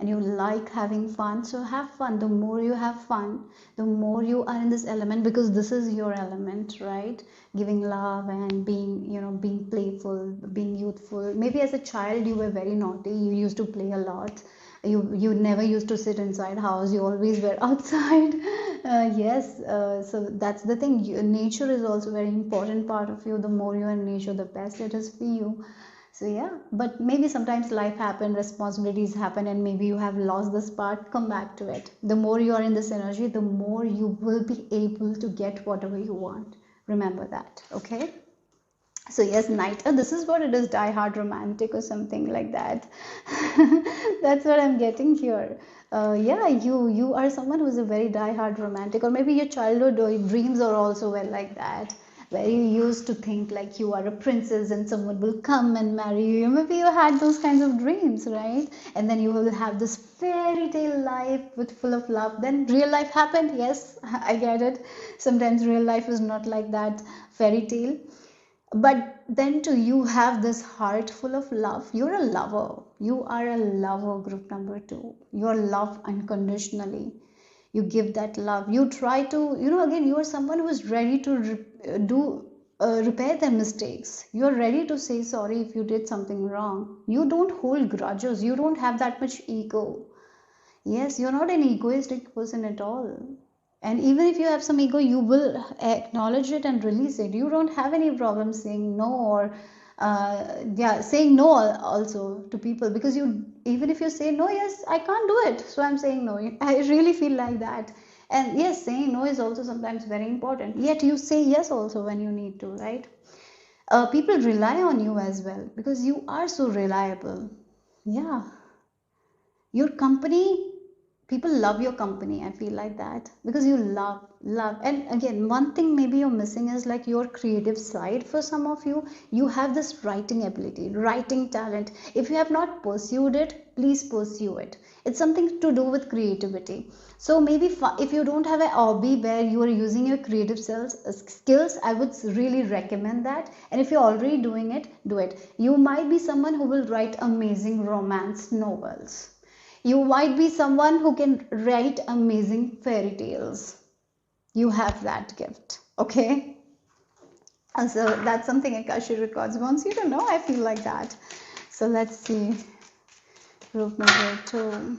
and you like having fun. So have fun. The more you have fun, the more you are in this element because this is your element, right? Giving love and being playful, being youthful. Maybe as a child you were very naughty. You used to play a lot. You never used to sit inside house, you always were outside. Yes, so that's the thing. Nature is also very important part of you. The more you're in nature, the best it is for you. So yeah, but maybe sometimes life happen, responsibilities happen, and maybe you have lost this part. Come back to it. The more you are in this energy, the more you will be able to get whatever you want. Remember that, okay? So yes, night. This is what it is, die hard romantic or something like that. That's what I'm getting here. Yeah, you are someone who's a very die hard romantic, or maybe your childhood or your dreams are also well like that, where you used to think like you are a princess and someone will come and marry you. Maybe you had those kinds of dreams, right? And then you will have this fairy tale life with full of love. Then real life happened. Yes, I get it. Sometimes real life is not like that fairy tale, but then too you have this heart full of love. You're a lover. You are a lover, group number two. You love unconditionally. You give that love. You try to, again, you are someone who is ready to repair their mistakes. You are ready to say sorry if you did something wrong. You don't hold grudges. You don't have that much ego. Yes, you're not an egoistic person at all. And even if you have some ego, you will acknowledge it and release it. You don't have any problem saying no or yeah, saying no also to people, because you, even if you say no, yes, I can't do it, so I'm saying no. I really feel like that. And yes, saying no is also sometimes very important. Yet you say yes also when you need to, right? People rely on you as well because you are so reliable. Yeah, your company, people love your company. I feel like that because you love. And again, one thing maybe you're missing is like your creative side. For some of you, you have this writing ability, writing talent. If you have not pursued it, please pursue it. It's something to do with creativity. So maybe if you don't have a hobby where you are using your creative skills, I would really recommend that. And if you're already doing it, do it. You might be someone who will write amazing romance novels. You might be someone who can write amazing fairy tales. You have that gift, okay? And so that's something Akashic Records wants you to know. I feel like that. So let's see. Group number two.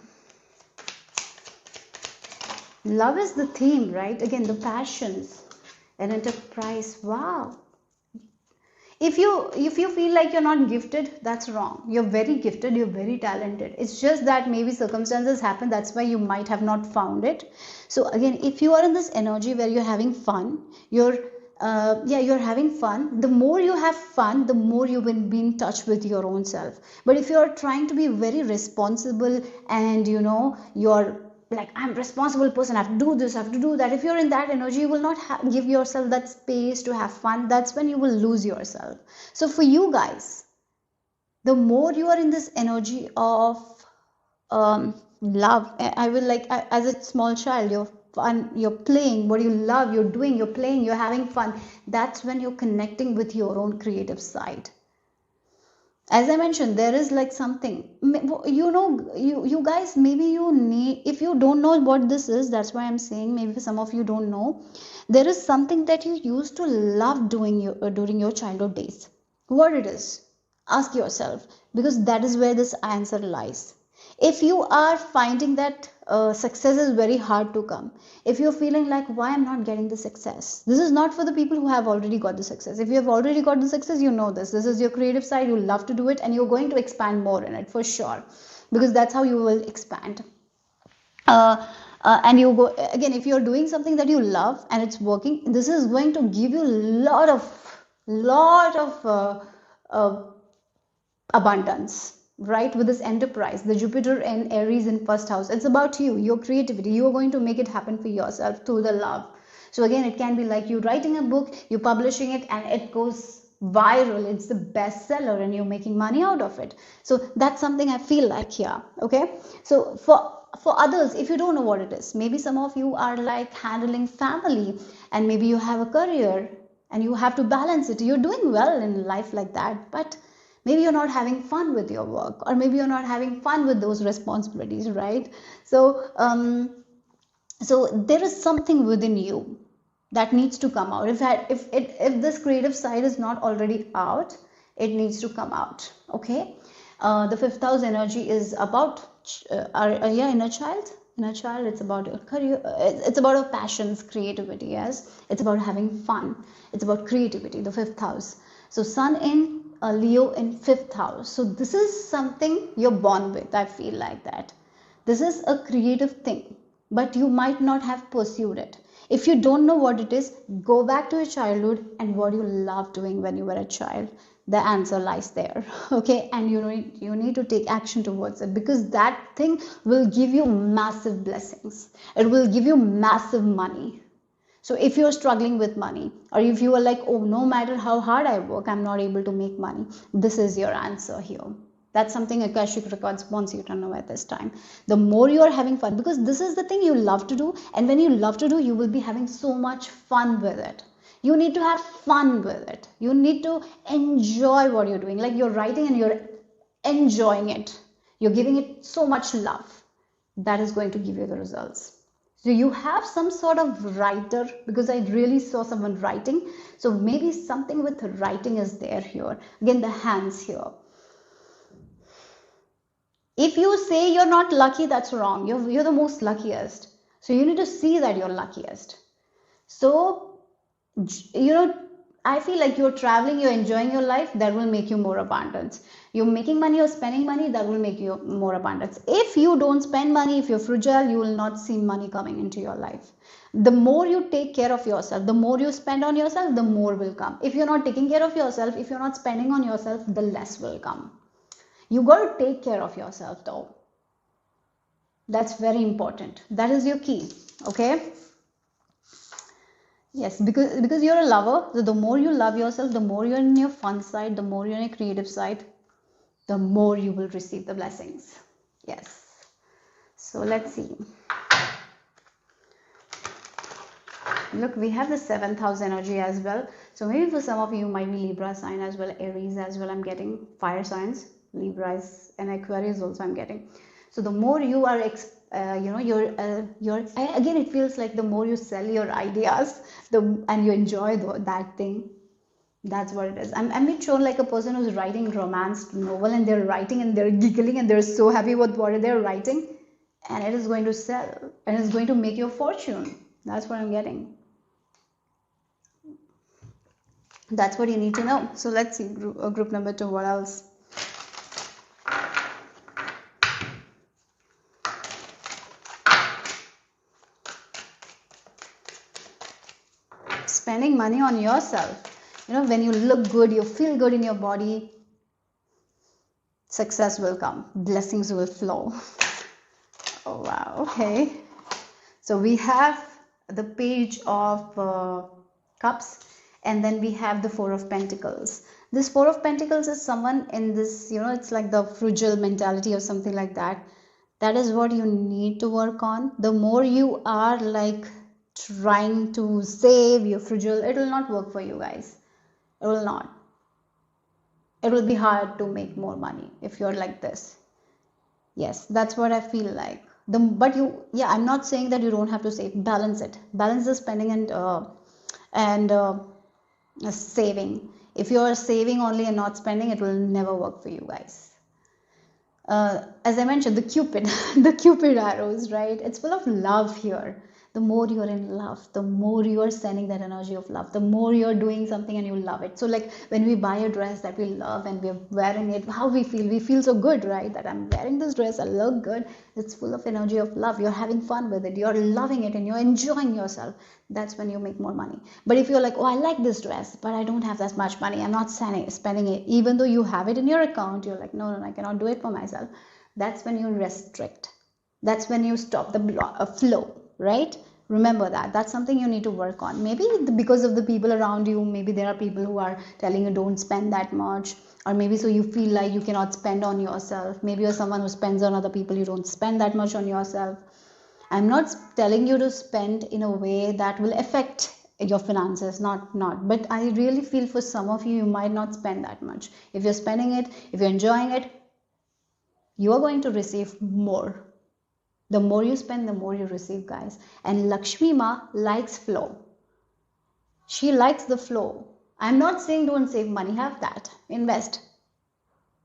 Love is the theme, right? Again, the passions, an enterprise. Wow. If you feel like you're not gifted, that's wrong. You're very gifted, you're very talented. It's just that maybe circumstances happen, that's why you might have not found it. So again, if you are in this energy where you're having fun, you're having fun. The more you have fun, the more you will be in touch with your own self. But if you're trying to be very responsible and you're like, I'm responsible person, I have to do this, I have to do that. If you're in that energy, you will not give yourself that space to have fun. That's when you will lose yourself. So for you guys, the more you are in this energy of love, I will like, as a small child, you're fun, you're playing what you love, you're doing, you're playing, you're having fun. That's when you're connecting with your own creative side. As I mentioned, there is like something, you guys, maybe you need, if you don't know what this is, that's why I'm saying, maybe some of you don't know, there is something that you used to love doing during your childhood days. What it is, ask yourself, because that is where this answer lies. If you are finding that success is very hard to come, if you're feeling like, why I'm not getting the success, this is not for the people who have already got the success. If you have already got the success, you know this is your creative side, you love to do it, and you're going to expand more in it for sure, because that's how you will expand. And you go again, if you're doing something that you love and it's working, this is going to give you a lot of uh, abundance, right? With this enterprise, the Jupiter and Aries in first house, it's about you, your creativity. You are going to make it happen for yourself through the love. So again, it can be like you writing a book, you publishing it, and it goes viral, it's the bestseller, and you're making money out of it. So that's something I feel like here. Okay, so for others, if you don't know what it is, maybe some of you are like handling family, and maybe you have a career and you have to balance it. You're doing well in life like that, but maybe you're not having fun with your work, or maybe you're not having fun with those responsibilities, right? So there is something within you that needs to come out. If this creative side is not already out, it needs to come out. Okay, the fifth house energy is about yeah, inner child. It's about a career, it's about our passions, creativity. Yes, it's about having fun, it's about creativity, the fifth house. So sun in Leo in fifth house, so this is something you're born with. I feel like that this is a creative thing, but you might not have pursued it. If you don't know what it is, go back to your childhood and what you loved doing when you were a child. The answer lies there. Okay, and you need to take action towards it, because that thing will give you massive blessings. It will give you massive money. So if you're struggling with money, or if you are like, oh, no matter how hard I work, I'm not able to make money, this is your answer here. That's something Akashic Records wants you to know at this time. The more you are having fun, because this is the thing you love to do, and when you love to do, you will be having so much fun with it. You need to have fun with it. You need to enjoy what you're doing. Like you're writing and you're enjoying it. You're giving it so much love. That is going to give you the results. So you have some sort of writer, because I really saw someone writing. So maybe something with writing is there here. Again, the hands here. If you say you're not lucky, that's wrong. You're the most luckiest. So you need to see that you're luckiest. So, I feel like you're traveling, you're enjoying your life, that will make you more abundance. You're making money, you're spending money, that will make you more abundance. If you don't spend money, if you're frugal, you will not see money coming into your life. The more you take care of yourself, the more you spend on yourself, the more will come. If you're not taking care of yourself, if you're not spending on yourself, the less will come. You got to take care of yourself though. That's very important. That is your key. Okay. Yes, because you're a lover. So the more you love yourself, the more you're in your fun side, the more you're in your creative side, the more you will receive the blessings. Yes. So let's see. Look, we have the seventh house energy as well. So maybe for some of you might be Libra sign as well, Aries as well. I'm getting fire signs, Libra and Aquarius also I'm getting. So the more you are again, it feels like the more you sell your ideas, and you enjoy that thing, that's what it is. I'm being shown like a person who's writing romance novel, and they're writing and they're giggling and they're so happy with what they're writing, and it is going to sell and it's going to make your fortune. That's what I'm getting. That's what you need to know. So let's see group number 2. What else? Spending money on yourself. When you look good, you feel good in your body, success will come, blessings will flow. Oh wow. Okay, so we have the page of cups, and then we have the Four of Pentacles. This Four of Pentacles is someone in this, it's like the frugal mentality or something like that. That is what you need to work on. The more you are like trying to save, you're frugal, it will not work for you guys. It will not. it will be hard to make more money if you're like this. Yes, that's what I feel like. But yeah, I'm not saying that you don't have to save. Balance it. Balance the spending and saving. If you're saving only and not spending, it will never work for you guys. As I mentioned, the Cupid, the Cupid arrows, right? It's full of love here. The more you're in love, the more you're sending that energy of love, the more you're doing something and you love it. So, like when we buy a dress that we love and we're wearing it, how we feel so good, right? That I'm wearing this dress, I look good. It's full of energy of love. You're having fun with it, you're loving it, and you're enjoying yourself. That's when you make more money. But if you're like, oh, I like this dress, but I don't have that much money, I'm not spending it, even though you have it in your account, you're like, no, I cannot do it for myself. That's when you restrict. That's when you stop the flow, right? Remember that. That's something you need to work on. Maybe because of the people around you, maybe there are people who are telling you don't spend that much, or maybe so you feel like you cannot spend on yourself. Maybe you're someone who spends on other people, you don't spend that much on yourself. I'm not telling you to spend in a way that will affect your finances, not. But I really feel for some of you, you might not spend that much. If you're spending it, if you're enjoying it, you are going to receive more. The more you spend, the more you receive, guys. And Lakshmi Ma likes flow. She likes the flow. I'm not saying don't save money, have that, invest.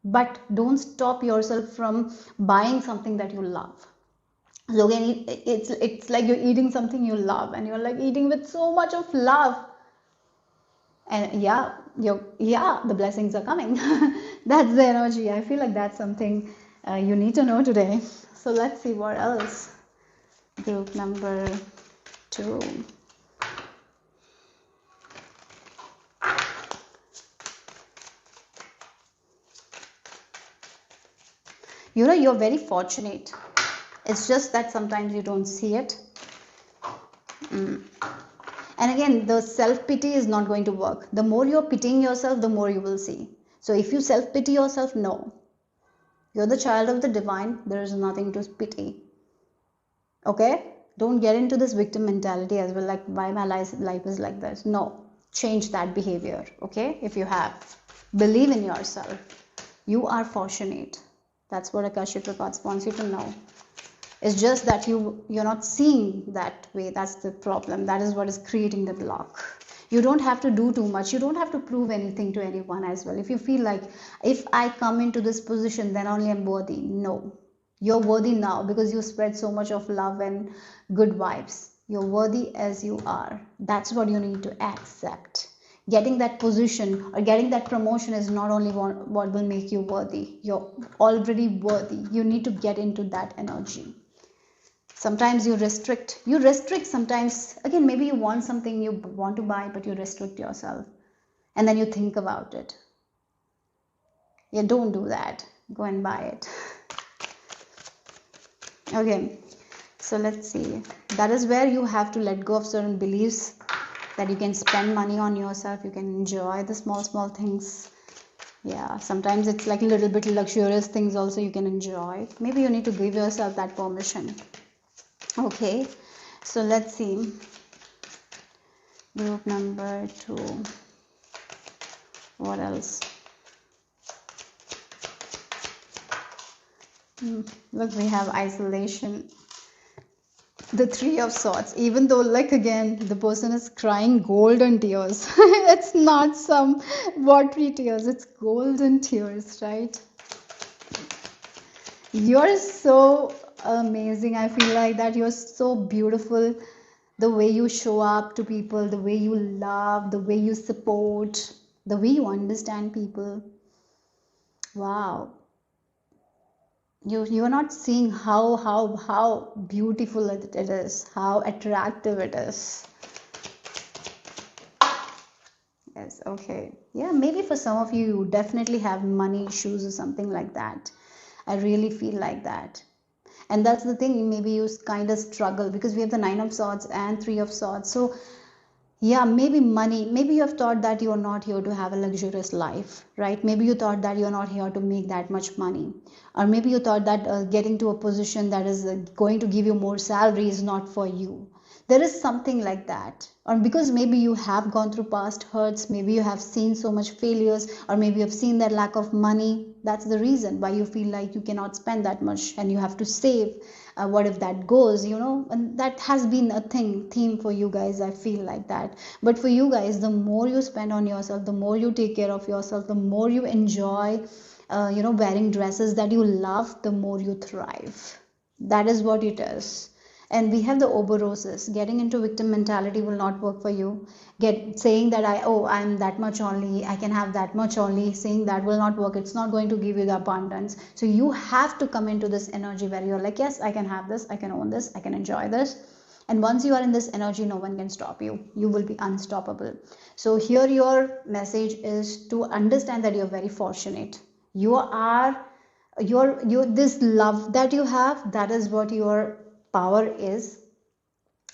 But don't stop yourself from buying something that you love. So again, it's like you're eating something you love, and you're like eating with so much of love. And yeah, the blessings are coming. That's the energy. I feel like that's something you need to know today. So let's see what else. Group number 2. You're very fortunate. It's just that sometimes you don't see it. And again, the self-pity is not going to work. The more you're pitying yourself, the more you will see. So if you self-pity yourself, no. You're the child of the divine. There is nothing to pity. Okay? Don't get into this victim mentality as well, like why my life is like this. No. Change that behavior. Okay? If you have. Believe in yourself. You are fortunate. That's what Akashic Records wants you to know. It's just that you're not seeing that way. That's the problem. That is what is creating the block. You don't have to do too much. You don't have to prove anything to anyone as well. If you feel like, if I come into this position, then only I'm worthy. No. You're worthy now because you spread so much of love and good vibes. You're worthy as you are. That's what you need to accept. Getting that position or getting that promotion is not only what will make you worthy. You're already worthy. You need to get into that energy. Sometimes you restrict sometimes. Again, maybe you want something you want to buy, but you restrict yourself. And then you think about it. Yeah, don't do that. Go and buy it. Okay, so let's see. That is where you have to let go of certain beliefs that you can spend money on yourself. You can enjoy the small things. Yeah, sometimes it's like a little bit luxurious things also you can enjoy. Maybe you need to give yourself that permission. Okay, so let's see. Group number 2. What else? Look, we have isolation. The 3 of Swords. Even though, like, again, the person is crying golden tears. It's not some watery tears. It's golden tears, right? You're so amazing. I feel like that you're so beautiful. The way you show up to people, the way you love, the way you support, the way you understand people. Wow. You are not seeing how beautiful it is, how attractive it is. Yes, okay. Yeah, maybe for some of you, you definitely have money issues or something like that. I really feel like that. And that's the thing, maybe you kind of struggle because we have the 9 of Swords and 3 of Swords. So yeah, maybe money, maybe you have thought that you're not here to have a luxurious life, right? Maybe you thought that you're not here to make that much money. Or maybe you thought that getting to a position that is going to give you more salary is not for you. There is something like that. Or because maybe you have gone through past hurts, maybe you have seen so much failures, or maybe you have seen that lack of money. That's the reason why you feel like you cannot spend that much and you have to save. What if that goes, and that has been a theme for you guys. I feel like that. But for you guys, the more you spend on yourself, the more you take care of yourself, the more you enjoy wearing dresses that you love, the more you thrive. That is what it is. And we have the oberosis. Getting into victim mentality will not work for you. Saying that I'm that much only, I can have that much only, saying that will not work. It's not going to give you the abundance. So you have to come into this energy where you're like, yes, I can have this, I can own this, I can enjoy this. And once you are in this energy, no one can stop you. You will be unstoppable. So here your message is to understand that you're very fortunate. You are this love that you have, that is what your power is.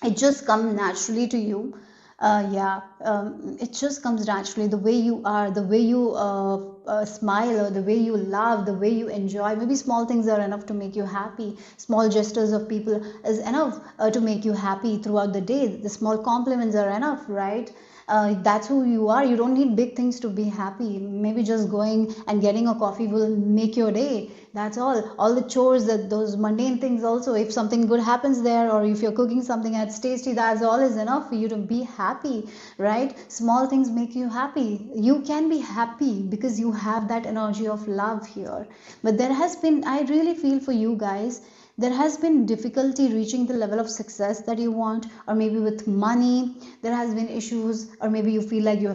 It just comes naturally to you. It just comes naturally. The way you are, the way you smile, or the way you love, the way you enjoy. Maybe small things are enough to make you happy. Small gestures of people is enough to make you happy throughout the day. The small compliments are enough, right? That's who you are. You don't need big things to be happy. Maybe just going and getting a coffee will make your day. That's all the chores, that those mundane things also, if something good happens there, or if you're cooking something that's tasty, that's all is enough for you to be happy, right? Small things make you happy. You can be happy because you have that energy of love here. But I really feel for you guys, there has been difficulty reaching the level of success that you want, or maybe with money there has been issues, or maybe you feel like you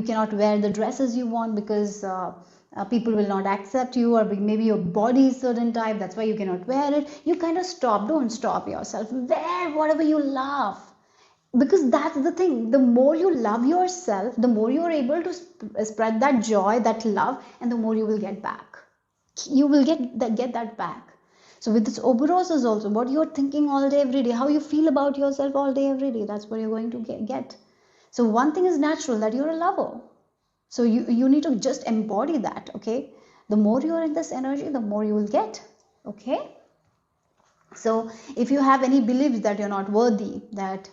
cannot wear the dresses you want because people will not accept you, or maybe your body is certain type, that's why you cannot wear it. You kind of don't stop yourself, wear whatever you love, because that's the thing. The more you love yourself, the more you are able to spread that joy, that love, and the more you will get back. You will get that back. So with this oberosis also, what you're thinking all day every day, how you feel about yourself all day every day, that's what you're going to get. So one thing is natural, that you're a lover. So you need to just embody that. Okay, the more you are in this energy, the more you will get. Okay, so if you have any beliefs that you're not worthy, that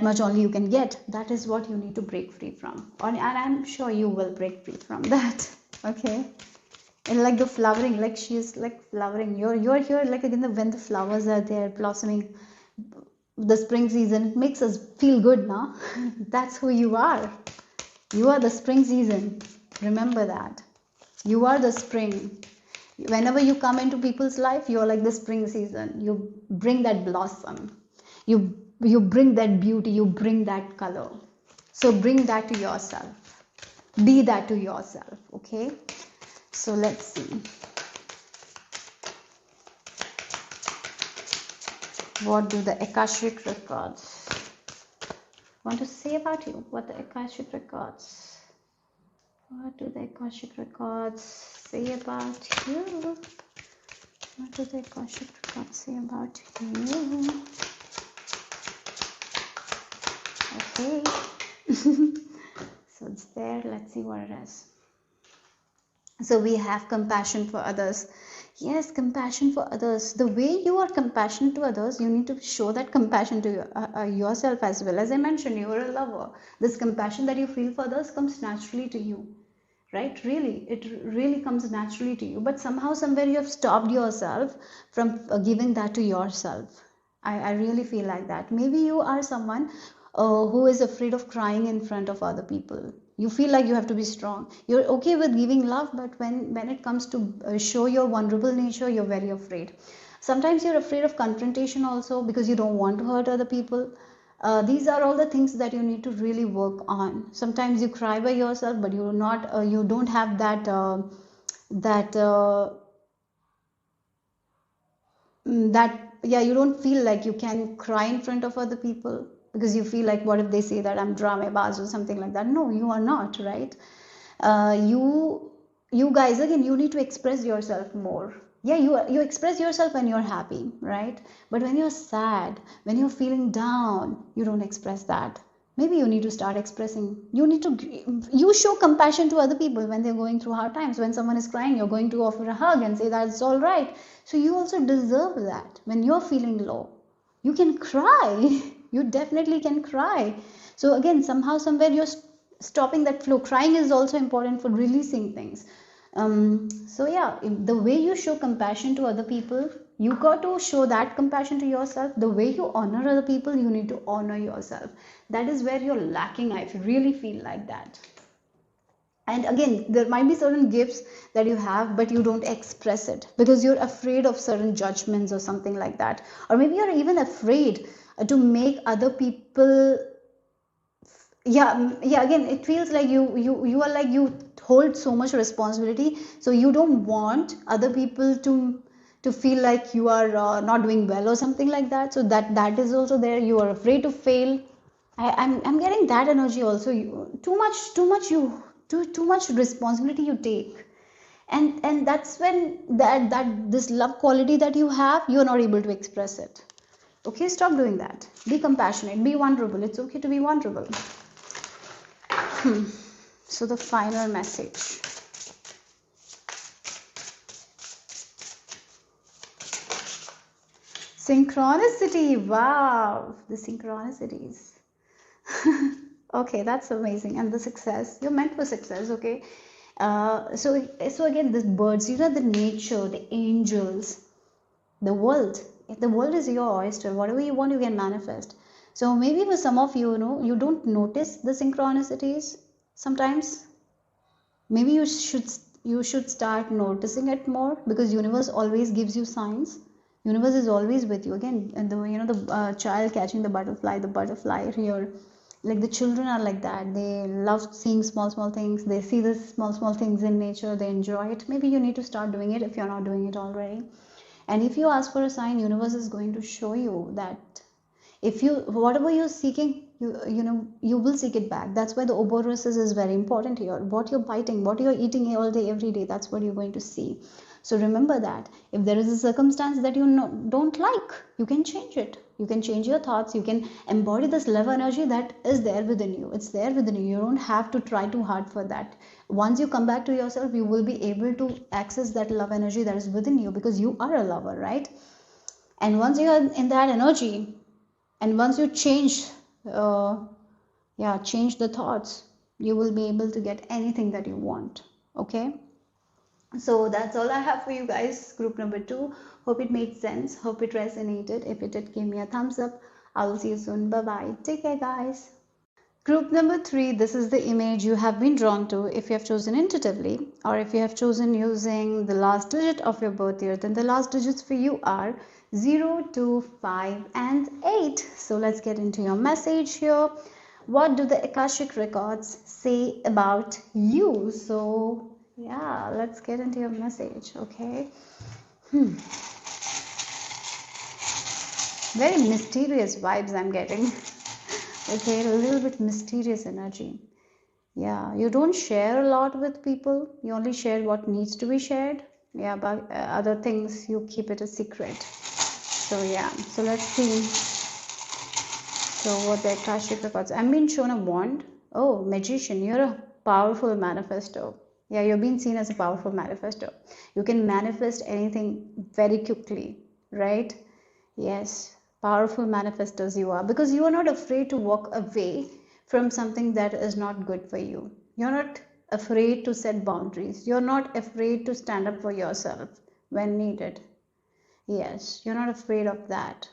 much only you can get, that is what you need to break free from, and I'm sure you will break free from that. Okay. And like the flowering, like she is like flowering, you're here like again when the flowers are there blossoming, the spring season, it makes us feel good now. That's who you are. You are the spring season. Remember that. You are the spring. Whenever you come into people's life, you're like the spring season. You bring that blossom. You bring that beauty. You bring that color. So bring that to yourself. Be that to yourself. Okay. So let's see. What do the Akashic records want to say about you? What the Akashic records? What do the Akashic records say about you? What do the Akashic records say about you? Okay. So it's there. Let's see what it is. So we have compassion for others. Yes, compassion for others. The way you are compassionate to others, you need to show that compassion to yourself as well. As I mentioned, you are a lover. This compassion that you feel for others comes naturally to you, right? Really, it really comes naturally to you. But somehow, somewhere, you have stopped yourself from giving that to yourself. I really feel like that. Maybe you are someone who is afraid of crying in front of other people. You feel like you have to be strong. You're okay with giving love, but when it comes to show your vulnerable nature, you're very afraid. Sometimes you're afraid of confrontation also because you don't want to hurt other people. These are all the things that you need to really work on. Sometimes you cry by yourself, but you don't have you don't feel like you can cry in front of other people, because you feel like, what if they say that I'm drama-baz or something like that? No, you are not, right? You guys, again, you need to express yourself more. Yeah, you express yourself when you're happy, right? But when you're sad, when you're feeling down, you don't express that. Maybe you need to start expressing. You show compassion to other people when they're going through hard times. When someone is crying, you're going to offer a hug and say that's all right. So you also deserve that. When you're feeling low, you can cry. You definitely can cry. So again, somehow, somewhere, you're stopping that flow. Crying is also important for releasing things. So yeah, the way you show compassion to other people, you got to show that compassion to yourself. The way you honor other people, you need to honor yourself. That is where you're lacking. I really feel like that. And again, there might be certain gifts that you have, but you don't express it because you're afraid of certain judgments or something like that. Or maybe you're even afraid to make other people, yeah, again, it feels like you are like, you hold so much responsibility, so you don't want other people to feel like you are not doing well or something like that. So that is also there. You are afraid to fail. I'm getting that energy also. Too much responsibility you take, and that's when that this love quality that you have, you're not able to express it. Okay, stop doing that. Be compassionate, be vulnerable. It's okay to be vulnerable. So the final message. Synchronicity. Wow, the synchronicities. Okay, that's amazing. And the success, you're meant for success. Okay, so again, the birds, the nature, the angels, the world. If the world is your oyster, whatever you want, you can manifest. So maybe for some of you, you don't notice the synchronicities sometimes. Maybe you should start noticing it more, because universe always gives you signs. Universe is always with you. Again, and the child catching the butterfly here, like the children are like that. They love seeing small things. They see the small things in nature. They enjoy it. Maybe you need to start doing it if you're not doing it already. And if you ask for a sign, universe is going to show you that if you, whatever you're seeking, you will seek it back. That's why the obeisance is very important here. What you're biting, what you're eating all day every day, that's what you're going to see. So remember that if there is a circumstance that you don't like, you can change it. You can change your thoughts. You can embody this love energy that is there within you. It's there within you. You don't have to try too hard for that. Once you come back to yourself, you will be able to access that love energy that is within you, because you are a lover, right? And once you are in that energy, and once you change change the thoughts, you will be able to get anything that you want. Okay, so that's all I have for you guys. Group number 2. Hope it made sense. Hope it resonated. If it did, give me a thumbs up. I will see you soon. Bye bye. Take care, guys. Group number 3, this is the image you have been drawn to. If you have chosen intuitively, or if you have chosen using the last digit of your birth year, then the last digits for you are 0, 2, 5 and 8. So let's get into your message here. What do the Akashic records say about you? So yeah, let's get into your message. Okay. Very mysterious vibes I'm getting. Okay, a little bit mysterious energy. Yeah, you don't share a lot with people. You only share what needs to be shared. Yeah, but other things you keep it a secret. So yeah, so let's see. So what the Akashic records. I'm being shown a wand. Oh, magician, you're a powerful manifestor. Yeah, you're being seen as a powerful manifestor. You can manifest anything very quickly, right? Yes, powerful manifestors you are, because you are not afraid to walk away from something that is not good for you. You're not afraid to set boundaries. You're not afraid to stand up for yourself when needed. Yes, you're not afraid of that.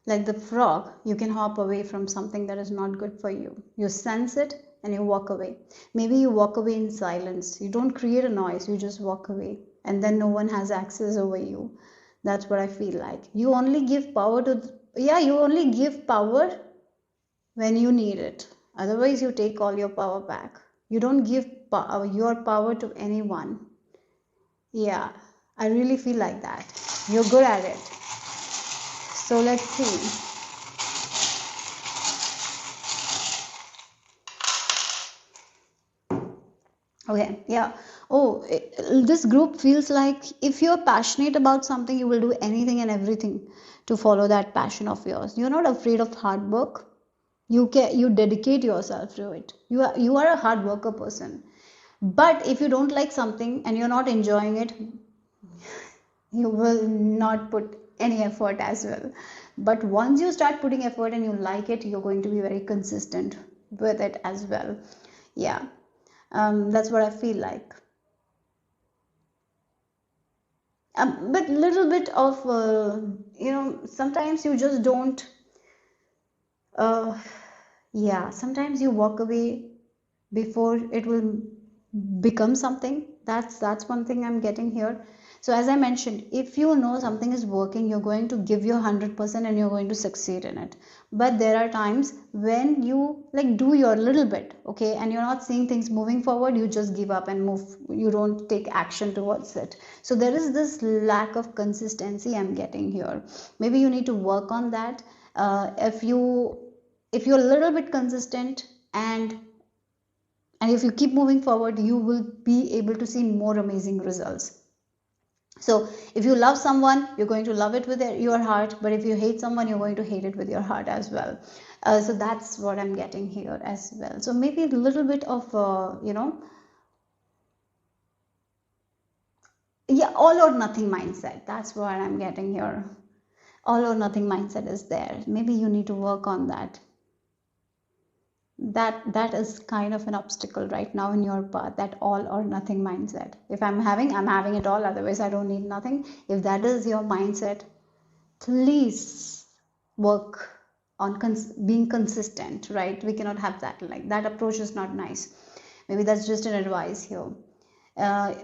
Like the frog, you can hop away from something that is not good for you. You sense it and you walk away. Maybe you walk away in silence. You don't create a noise, you just walk away. And then no one has access over you. That's what I feel like. You only give power to, you only give power when you need it. Otherwise, you take all your power back. You don't give your power to anyone. Yeah, I really feel like that. You're good at it. So let's see. Okay, yeah. Oh, this group feels like if you're passionate about something, you will do anything and everything to follow that passion of yours. You're not afraid of hard work. You dedicate yourself to it. You are a hard worker person. But if you don't like something and you're not enjoying it, you will not put any effort as well. But once you start putting effort and you like it, you're going to be very consistent with it as well. Yeah, that's what I feel like. But little bit of sometimes you just don't uh, yeah, sometimes you walk away before it will become something. That's one thing I'm getting here. So as I mentioned, if you know something is working, you're going to give your 100% and you're going to succeed in it. But there are times when you like do your little bit, okay, and you're not seeing things moving forward, you just give up and move, you don't take action towards it. So there is this lack of consistency I'm getting here. Maybe you need to work on that. If you're a little bit consistent, and if you keep moving forward, you will be able to see more amazing results. So if you love someone, you're going to love it with your heart, but if you hate someone, you're going to hate it with your heart as well. So that's what I'm getting here as well. So maybe a little bit of yeah, all or nothing mindset, that's what I'm getting here. All or nothing mindset is there. Maybe you need to work on that. That is kind of an obstacle right now in your path, that all or nothing mindset. If I'm having it all, otherwise I don't need nothing. If that is your mindset, please work on being consistent, right? We cannot have that, like that approach is not nice. Maybe that's just an advice here.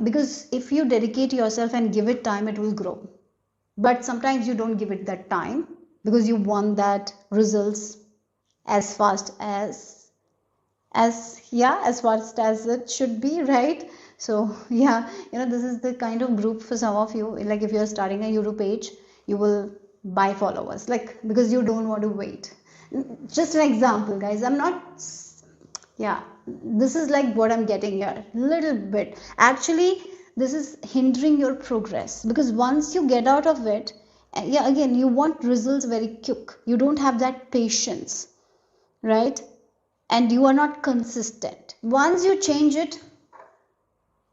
Because if you dedicate yourself and give it time, it will grow. But sometimes you don't give it that time because you want that results as fast as fast as it should be, right? So yeah, this is the kind of group for some of you. Like if you're starting a YouTube page, you will buy followers, like because you don't want to wait. Just an example, guys. I'm not, yeah, this is like what I'm getting here, little bit actually. This is hindering your progress, because once you get out of it, yeah, again, you want results very quick, you don't have that patience, right? And you are not consistent. Once you change it,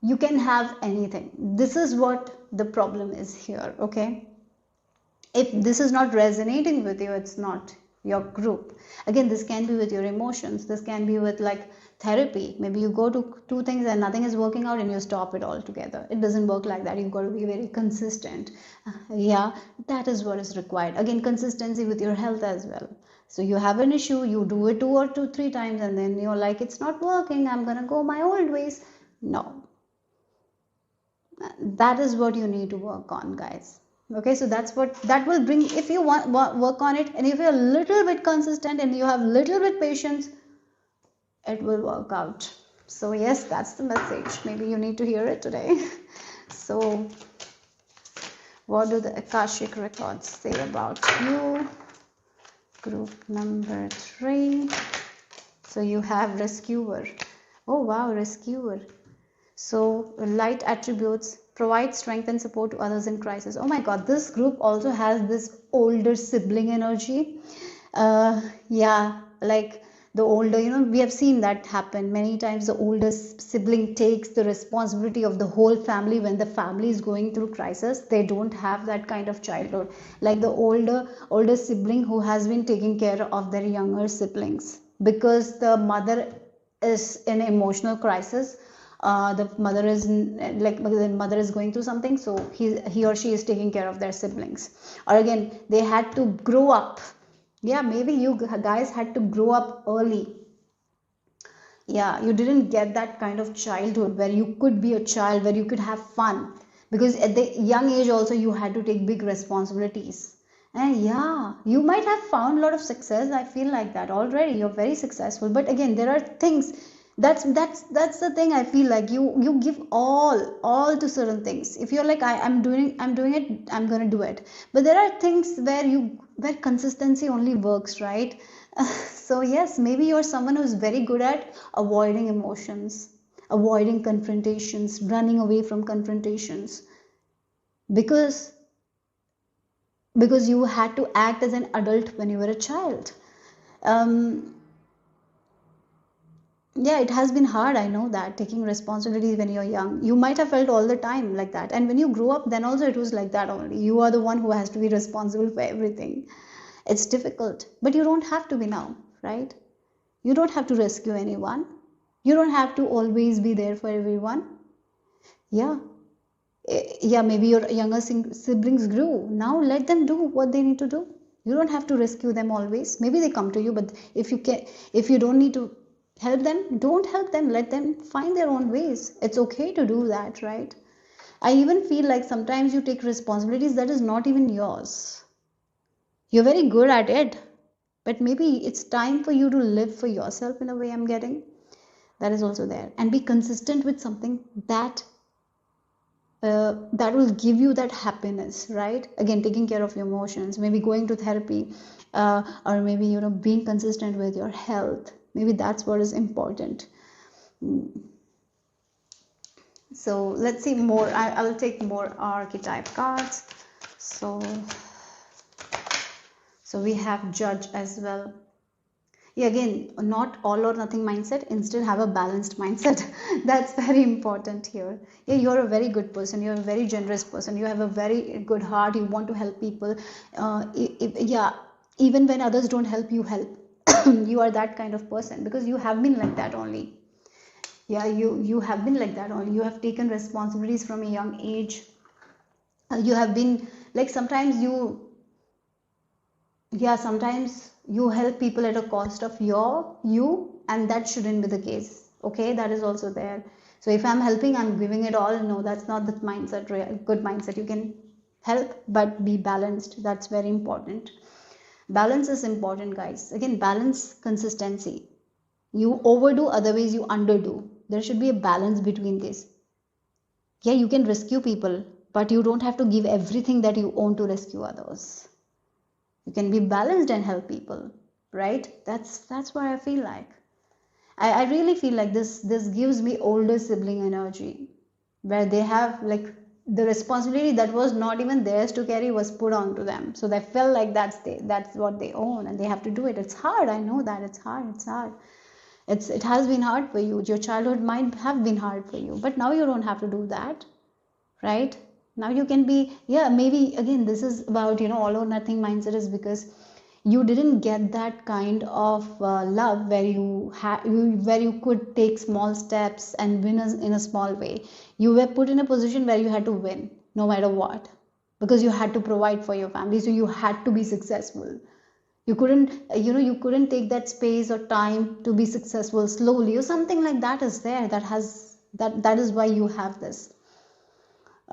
you can have anything. This is what the problem is here, okay? If this is not resonating with you, it's not your group. Again, this can be with your emotions, this can be with like therapy. Maybe you go to two things and nothing is working out and you stop it altogether. It doesn't work like that. You've got to be very consistent. Yeah, that is what is required. Again, consistency with your health as well. So you have an issue, you do it 2 or 3 times, and then you're like, it's not working, I'm gonna go my old ways. No, that is what you need to work on, guys. Okay, so that's what that will bring. If you want work on it, and if you're a little bit consistent and you have little bit patience, it will work out. So yes, that's the message. Maybe you need to hear it today. So what do the Akashic records say about you? Group number 3. So you have rescuer. Oh wow, rescuer. So light attributes, provide strength and support to others in crisis. Oh my god, this group also has this older sibling energy. Yeah, like the older, we have seen that happen many times. The older sibling takes the responsibility of the whole family when the family is going through crisis. They don't have that kind of childhood, like the older sibling who has been taking care of their younger siblings, because the mother is in emotional crisis. The mother is like, the mother is going through something, so he or she is taking care of their siblings. Or again, they had to grow up. Yeah, maybe you guys had to grow up early. Yeah, you didn't get that kind of childhood where you could be a child, where you could have fun, because at the young age also you had to take big responsibilities. And yeah, you might have found a lot of success. I feel like that already. You're very successful. But again, there are things, that's the thing. I feel like you give all to certain things. If you're like, I'm doing it, I'm gonna do it. But there are things where consistency only works, right? So yes, maybe you're someone who's very good at avoiding emotions, avoiding confrontations, running away from confrontations, because you had to act as an adult when you were a child. um, Yeah, it has been hard. I know that taking responsibilities when you're young, you might have felt all the time like that. And when you grow up, then also it was like that only. You are the one who has to be responsible for everything. It's difficult, but you don't have to be now, right? You don't have to rescue anyone. You don't have to always be there for everyone. Yeah. Yeah, maybe your younger siblings grew. Now let them do what they need to do. You don't have to rescue them always. Maybe they come to you, but if you don't need to help them, don't help them. Let them find their own ways. It's okay to do that, right? I even feel like sometimes you take responsibilities that is not even yours. You're very good at it, but maybe it's time for you to live for yourself in a way. I'm getting that is also there, and be consistent with something that will give you that happiness, right? Again, taking care of your emotions, maybe going to therapy, or maybe being consistent with your health. Maybe that's what is important. So let's see more. I'll take more archetype cards. So we have judge as well. Yeah, again, not all or nothing mindset. Instead, have a balanced mindset. That's very important here. Yeah, you're a very good person. You're a very generous person. You have a very good heart. You want to help people. Yeah, even when others don't help, you help. You are that kind of person because you have been like that only. Yeah, you have been like that only. You have taken responsibilities from a young age. You have been like sometimes you help people at a cost of you, and that shouldn't be the case. Okay, that is also there. So if I'm helping, I'm giving it all. No, that's not the mindset. Good mindset. You can help but be balanced. That's very important. Balance is important, guys. Again, balance, consistency. You overdo, otherwise you underdo. There should be a balance between this. Yeah, you can rescue people, but you don't have to give everything that you own to rescue others. You can be balanced and help people, right? That's what I feel like. I really feel like this gives me older sibling energy, where they have like the responsibility that was not even theirs to carry was put onto them, so they felt like that's what they own and they have to do it. It's hard. I know that it's hard. It has been hard for you. Your childhood might have been hard for you, but now you don't have to do that, right? Now you can be, yeah, maybe again this is about all or nothing mindset, is because you didn't get that kind of love where you could take small steps and win in a small way. You were put in a position where you had to win no matter what, because you had to provide for your family, so you had to be successful. You couldn't you couldn't take that space or time to be successful slowly or something like that is there. That is why you have this.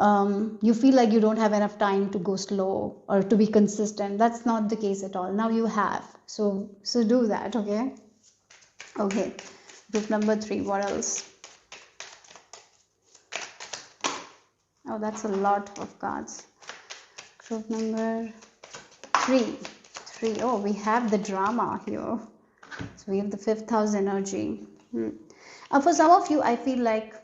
You feel like you don't have enough time to go slow or to be consistent. That's not the case at all. Now you have. So do that, okay? Okay. Group number 3. What else? Oh, that's a lot of cards. Group number 3. 3. Oh, we have the drama here. So we have the 5th house energy. For some of you, I feel like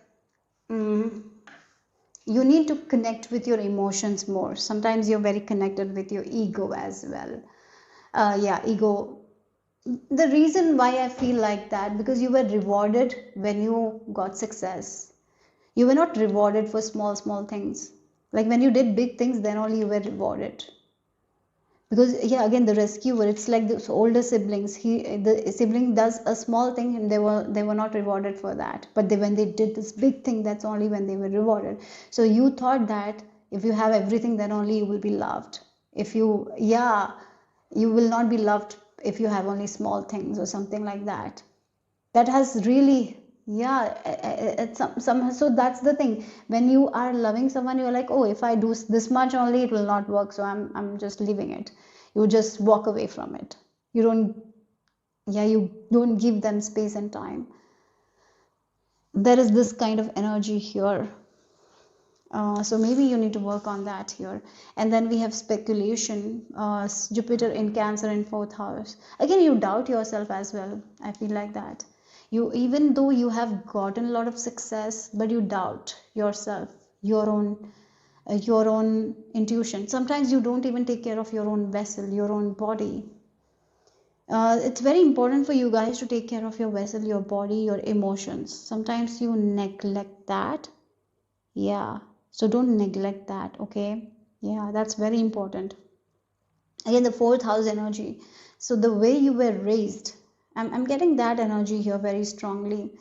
you need to connect with your emotions more. Sometimes you're very connected with your ego as well. Yeah, ego. The reason why I feel like that, because you were rewarded when you got success. You were not rewarded for small things. Like when you did big things, then only you were rewarded. Because yeah, again, the rescuer, it's like the older siblings. The sibling does a small thing and they were not rewarded for that. But when they did this big thing, that's only when they were rewarded. So you thought that if you have everything, then only you will be loved. If you, yeah, you will not be loved if you have only small things or something like that. That has really, yeah, it's some. So that's the thing. When you are loving someone, you're like, oh, if I do this much only, it will not work, so I'm just leaving it. You just walk away from it. You don't, yeah, you don't give them space and time. There is this kind of energy here. So maybe you need to work on that here. And then we have speculation, Jupiter in Cancer in 4th house. Again, you doubt yourself as well. I feel like that. You, even though you have gotten a lot of success, but you doubt yourself, your own intuition. Sometimes you don't even take care of your own vessel, your own body. It's very important for you guys to take care of your vessel, your body, your emotions. Sometimes you neglect that. Yeah. So don't neglect that, okay? Yeah, that's very important. Again, the fourth house energy. So the way you were raised, I'm getting that energy here very strongly.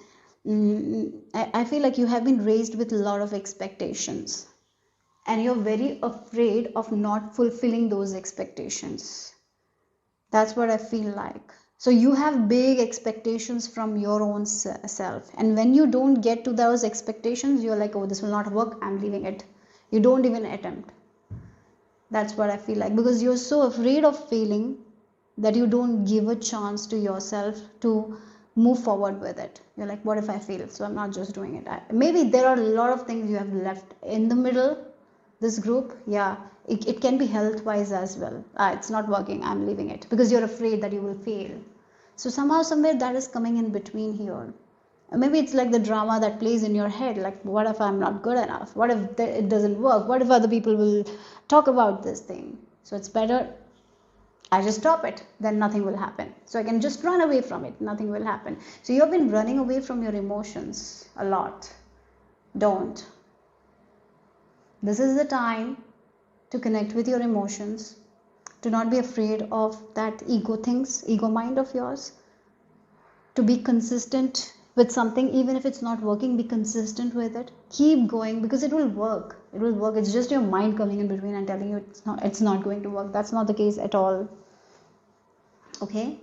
I feel like you have been raised with a lot of expectations, and you're very afraid of not fulfilling those expectations. That's what I feel like. So you have big expectations from your own self, and when you don't get to those expectations, you're like, oh, this will not work, I'm leaving it. You don't even attempt. That's what I feel like, because you're so afraid of failing that you don't give a chance to yourself to move forward with it. You're like, what if I fail? So I'm not just doing it. Maybe there are a lot of things you have left in the middle. This group, yeah, it can be health wise as well. It's not working, I'm leaving it, because you're afraid that you will fail. So somehow, somewhere, that is coming in between here. Maybe it's like the drama that plays in your head, like, what if I'm not good enough? What if it doesn't work? What if other people will talk about this thing? So it's better I just stop it, then nothing will happen. So I can just run away from it, nothing will happen. So you've been running away from your emotions a lot. Don't. This is the time to connect with your emotions, to not be afraid of that ego things, ego mind of yours, to be consistent with something. Even if it's not working, be consistent with it, keep going, because it will work. It will work. It's just your mind coming in between and telling you it's not going to work. That's not the case at all. Okay,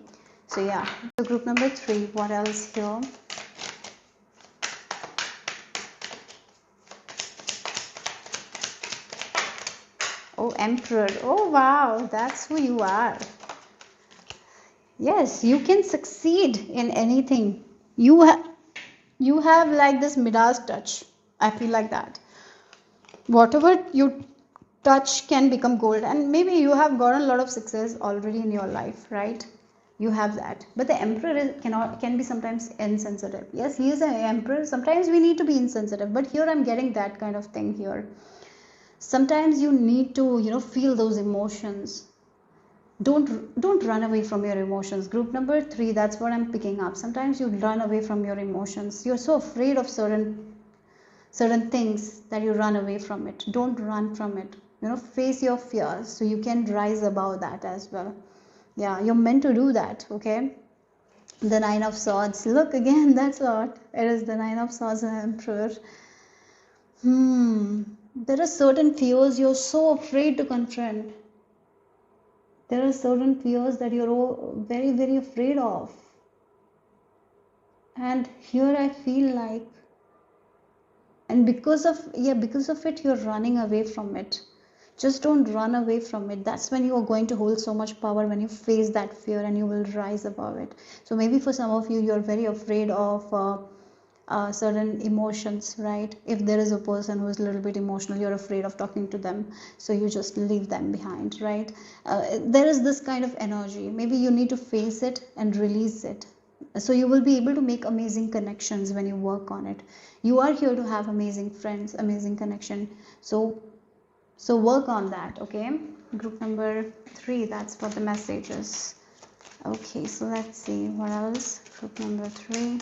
so yeah, so group number 3, what else here? Oh, Emperor. Oh wow, that's who you are. Yes, you can succeed in anything. You have like this Midas touch. I feel like that. Whatever you touch can become gold, and maybe you have gotten a lot of success already in your life, right? You have that, but the emperor can be sometimes insensitive. Yes, he is an emperor. Sometimes we need to be insensitive, but here I'm getting that kind of thing here. Sometimes you need to feel those emotions. Don't run away from your emotions. Group number 3, that's what I'm picking up. Sometimes you run away from your emotions. You're so afraid of certain things that you run away from it. Don't run from it. Face your fears so you can rise above that as well. Yeah, you're meant to do that. Okay, the 9 of swords, look again, that's what it is. The 9 of swords and emperor. There are certain fears you're so afraid to confront. There are certain fears that you're very, very afraid of. And here I feel like, and because of it, you're running away from it. Just don't run away from it. That's when you are going to hold so much power, when you face that fear and you will rise above it. So maybe for some of you, you're very afraid of certain emotions, right? If there is a person who is a little bit emotional, you're afraid of talking to them, so you just leave them behind, right? There is this kind of energy. Maybe you need to face it and release it, so you will be able to make amazing connections when you work on it. You are here to have amazing friends, amazing connection. So work on that. Okay, group number 3, that's what the message is. Okay, so let's see what else. Group number 3.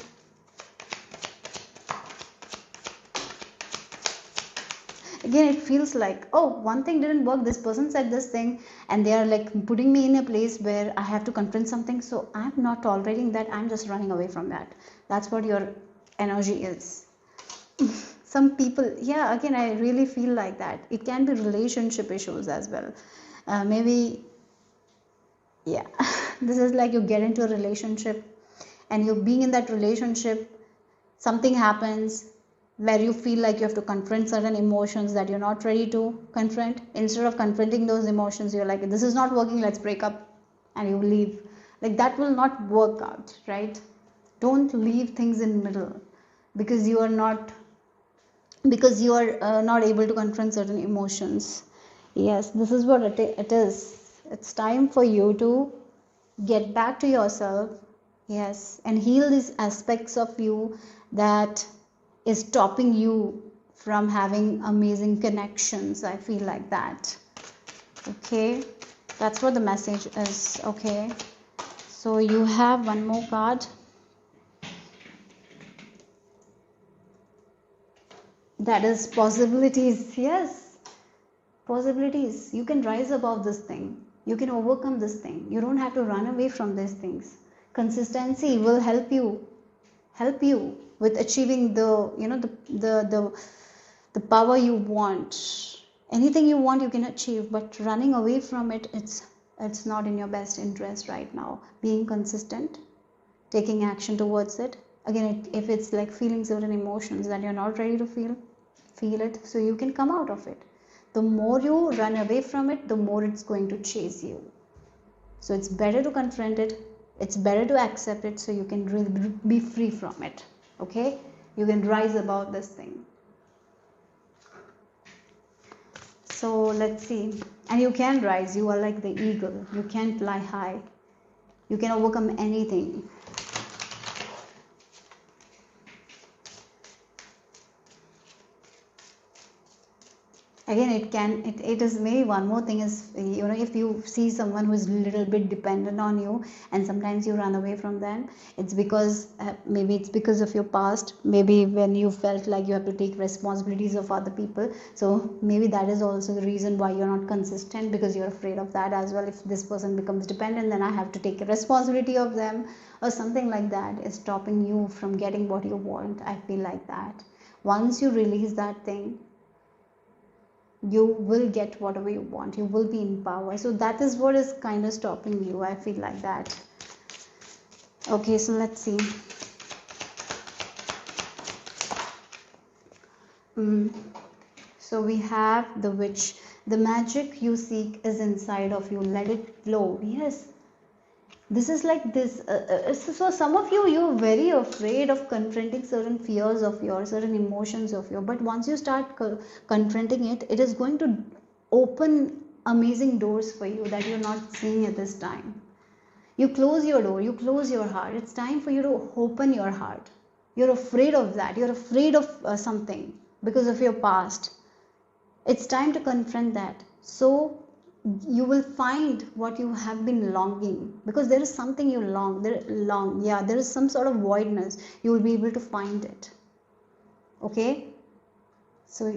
Again, it feels like, oh, one thing didn't work, this person said this thing, and they are like putting me in a place where I have to confront something, so I'm not tolerating that, I'm just running away from that. That's what your energy is. Some people, yeah, again, I really feel like that. It can be relationship issues as well. Maybe, yeah, this is like you get into a relationship, and you being in that relationship, something happens where you feel like you have to confront certain emotions that you're not ready to confront. Instead of confronting those emotions, you're like, this is not working, let's break up, and you leave. Like, that will not work out, right? Don't leave things in middle because you are not able to confront certain emotions. Yes, this is what it is. It's time for you to get back to yourself. Yes, and heal these aspects of you that is stopping you from having amazing connections. I feel like that. Okay, that's what the message is. Okay, So you have one more card. That is possibilities. Yes, possibilities. You can rise above this thing. You can overcome this thing. You don't have to run away from these things. Consistency will help you with achieving the, you know, the power you want. Anything you want you can achieve, but running away from it, it's not in your best interest right now. Being consistent, taking action towards it. Again, if it's like feeling certain emotions that you're not ready to feel it, so you can come out of it. The more you run away from it, the more it's going to chase you. So it's better to confront it, it's better to accept it, so you can really be free from it. Okay, you can rise above this thing. So let's see. And you can rise. You are like the eagle. You can fly high. You can overcome anything. Again, it is maybe one more thing is, you know, if you see someone who is a little bit dependent on you and sometimes you run away from them, it's because maybe it's because of your past, maybe when you felt like you have to take responsibilities of other people. So maybe that is also the reason why you're not consistent, because you're afraid of that as well. If this person becomes dependent, then I have to take a responsibility of them, or something like that is stopping you from getting what you want. I feel like that once you release that thing, you will get whatever you want. You will be in power. So that is what is kind of stopping you. I feel like that. Okay, so let's see. So we have the witch. The magic you seek is inside of you. Let it flow. Yes, this is like this. So some of you, you're very afraid of confronting certain fears of yours, certain emotions of yours. But once you start confronting it, it is going to open amazing doors for you that you're not seeing at this time. You close your door, you close your heart. It's time for you to open your heart. You're afraid of that. You're afraid of something because of your past. It's time to confront that. So you will find what you have been longing, because there is something you long. There is some sort of voidness. You will be able to find it. Okay? So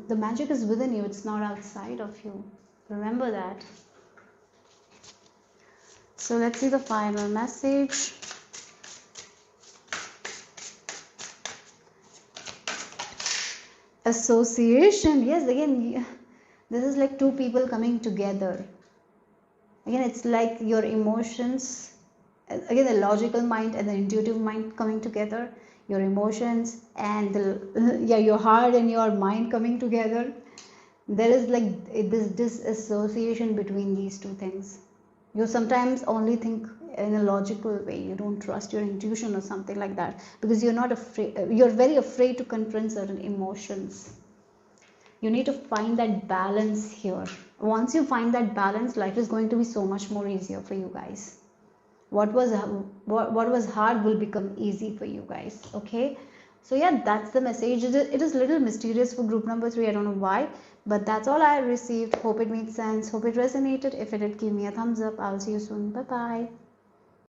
the magic is within you. It's not outside of you. Remember that. So let's see the final message. Association. Yes, again, this is like two people coming together. Again, it's like your emotions, again the logical mind and the intuitive mind coming together, your emotions and your heart and your mind coming together. There is like this disassociation between these two things. You sometimes only think in a logical way. You don't trust your intuition or something like that, because you're not afraid. You're very afraid to confront certain emotions. You need to find that balance here. Once you find that balance, life is going to be so much more easier for you guys. What was hard will become easy for you guys. Okay, so yeah, that's the message. It is a little mysterious for group number 3. I don't know why, but that's all I received. Hope it made sense. Hope it resonated. If it did, give me a thumbs up. I'll see you soon. Bye bye.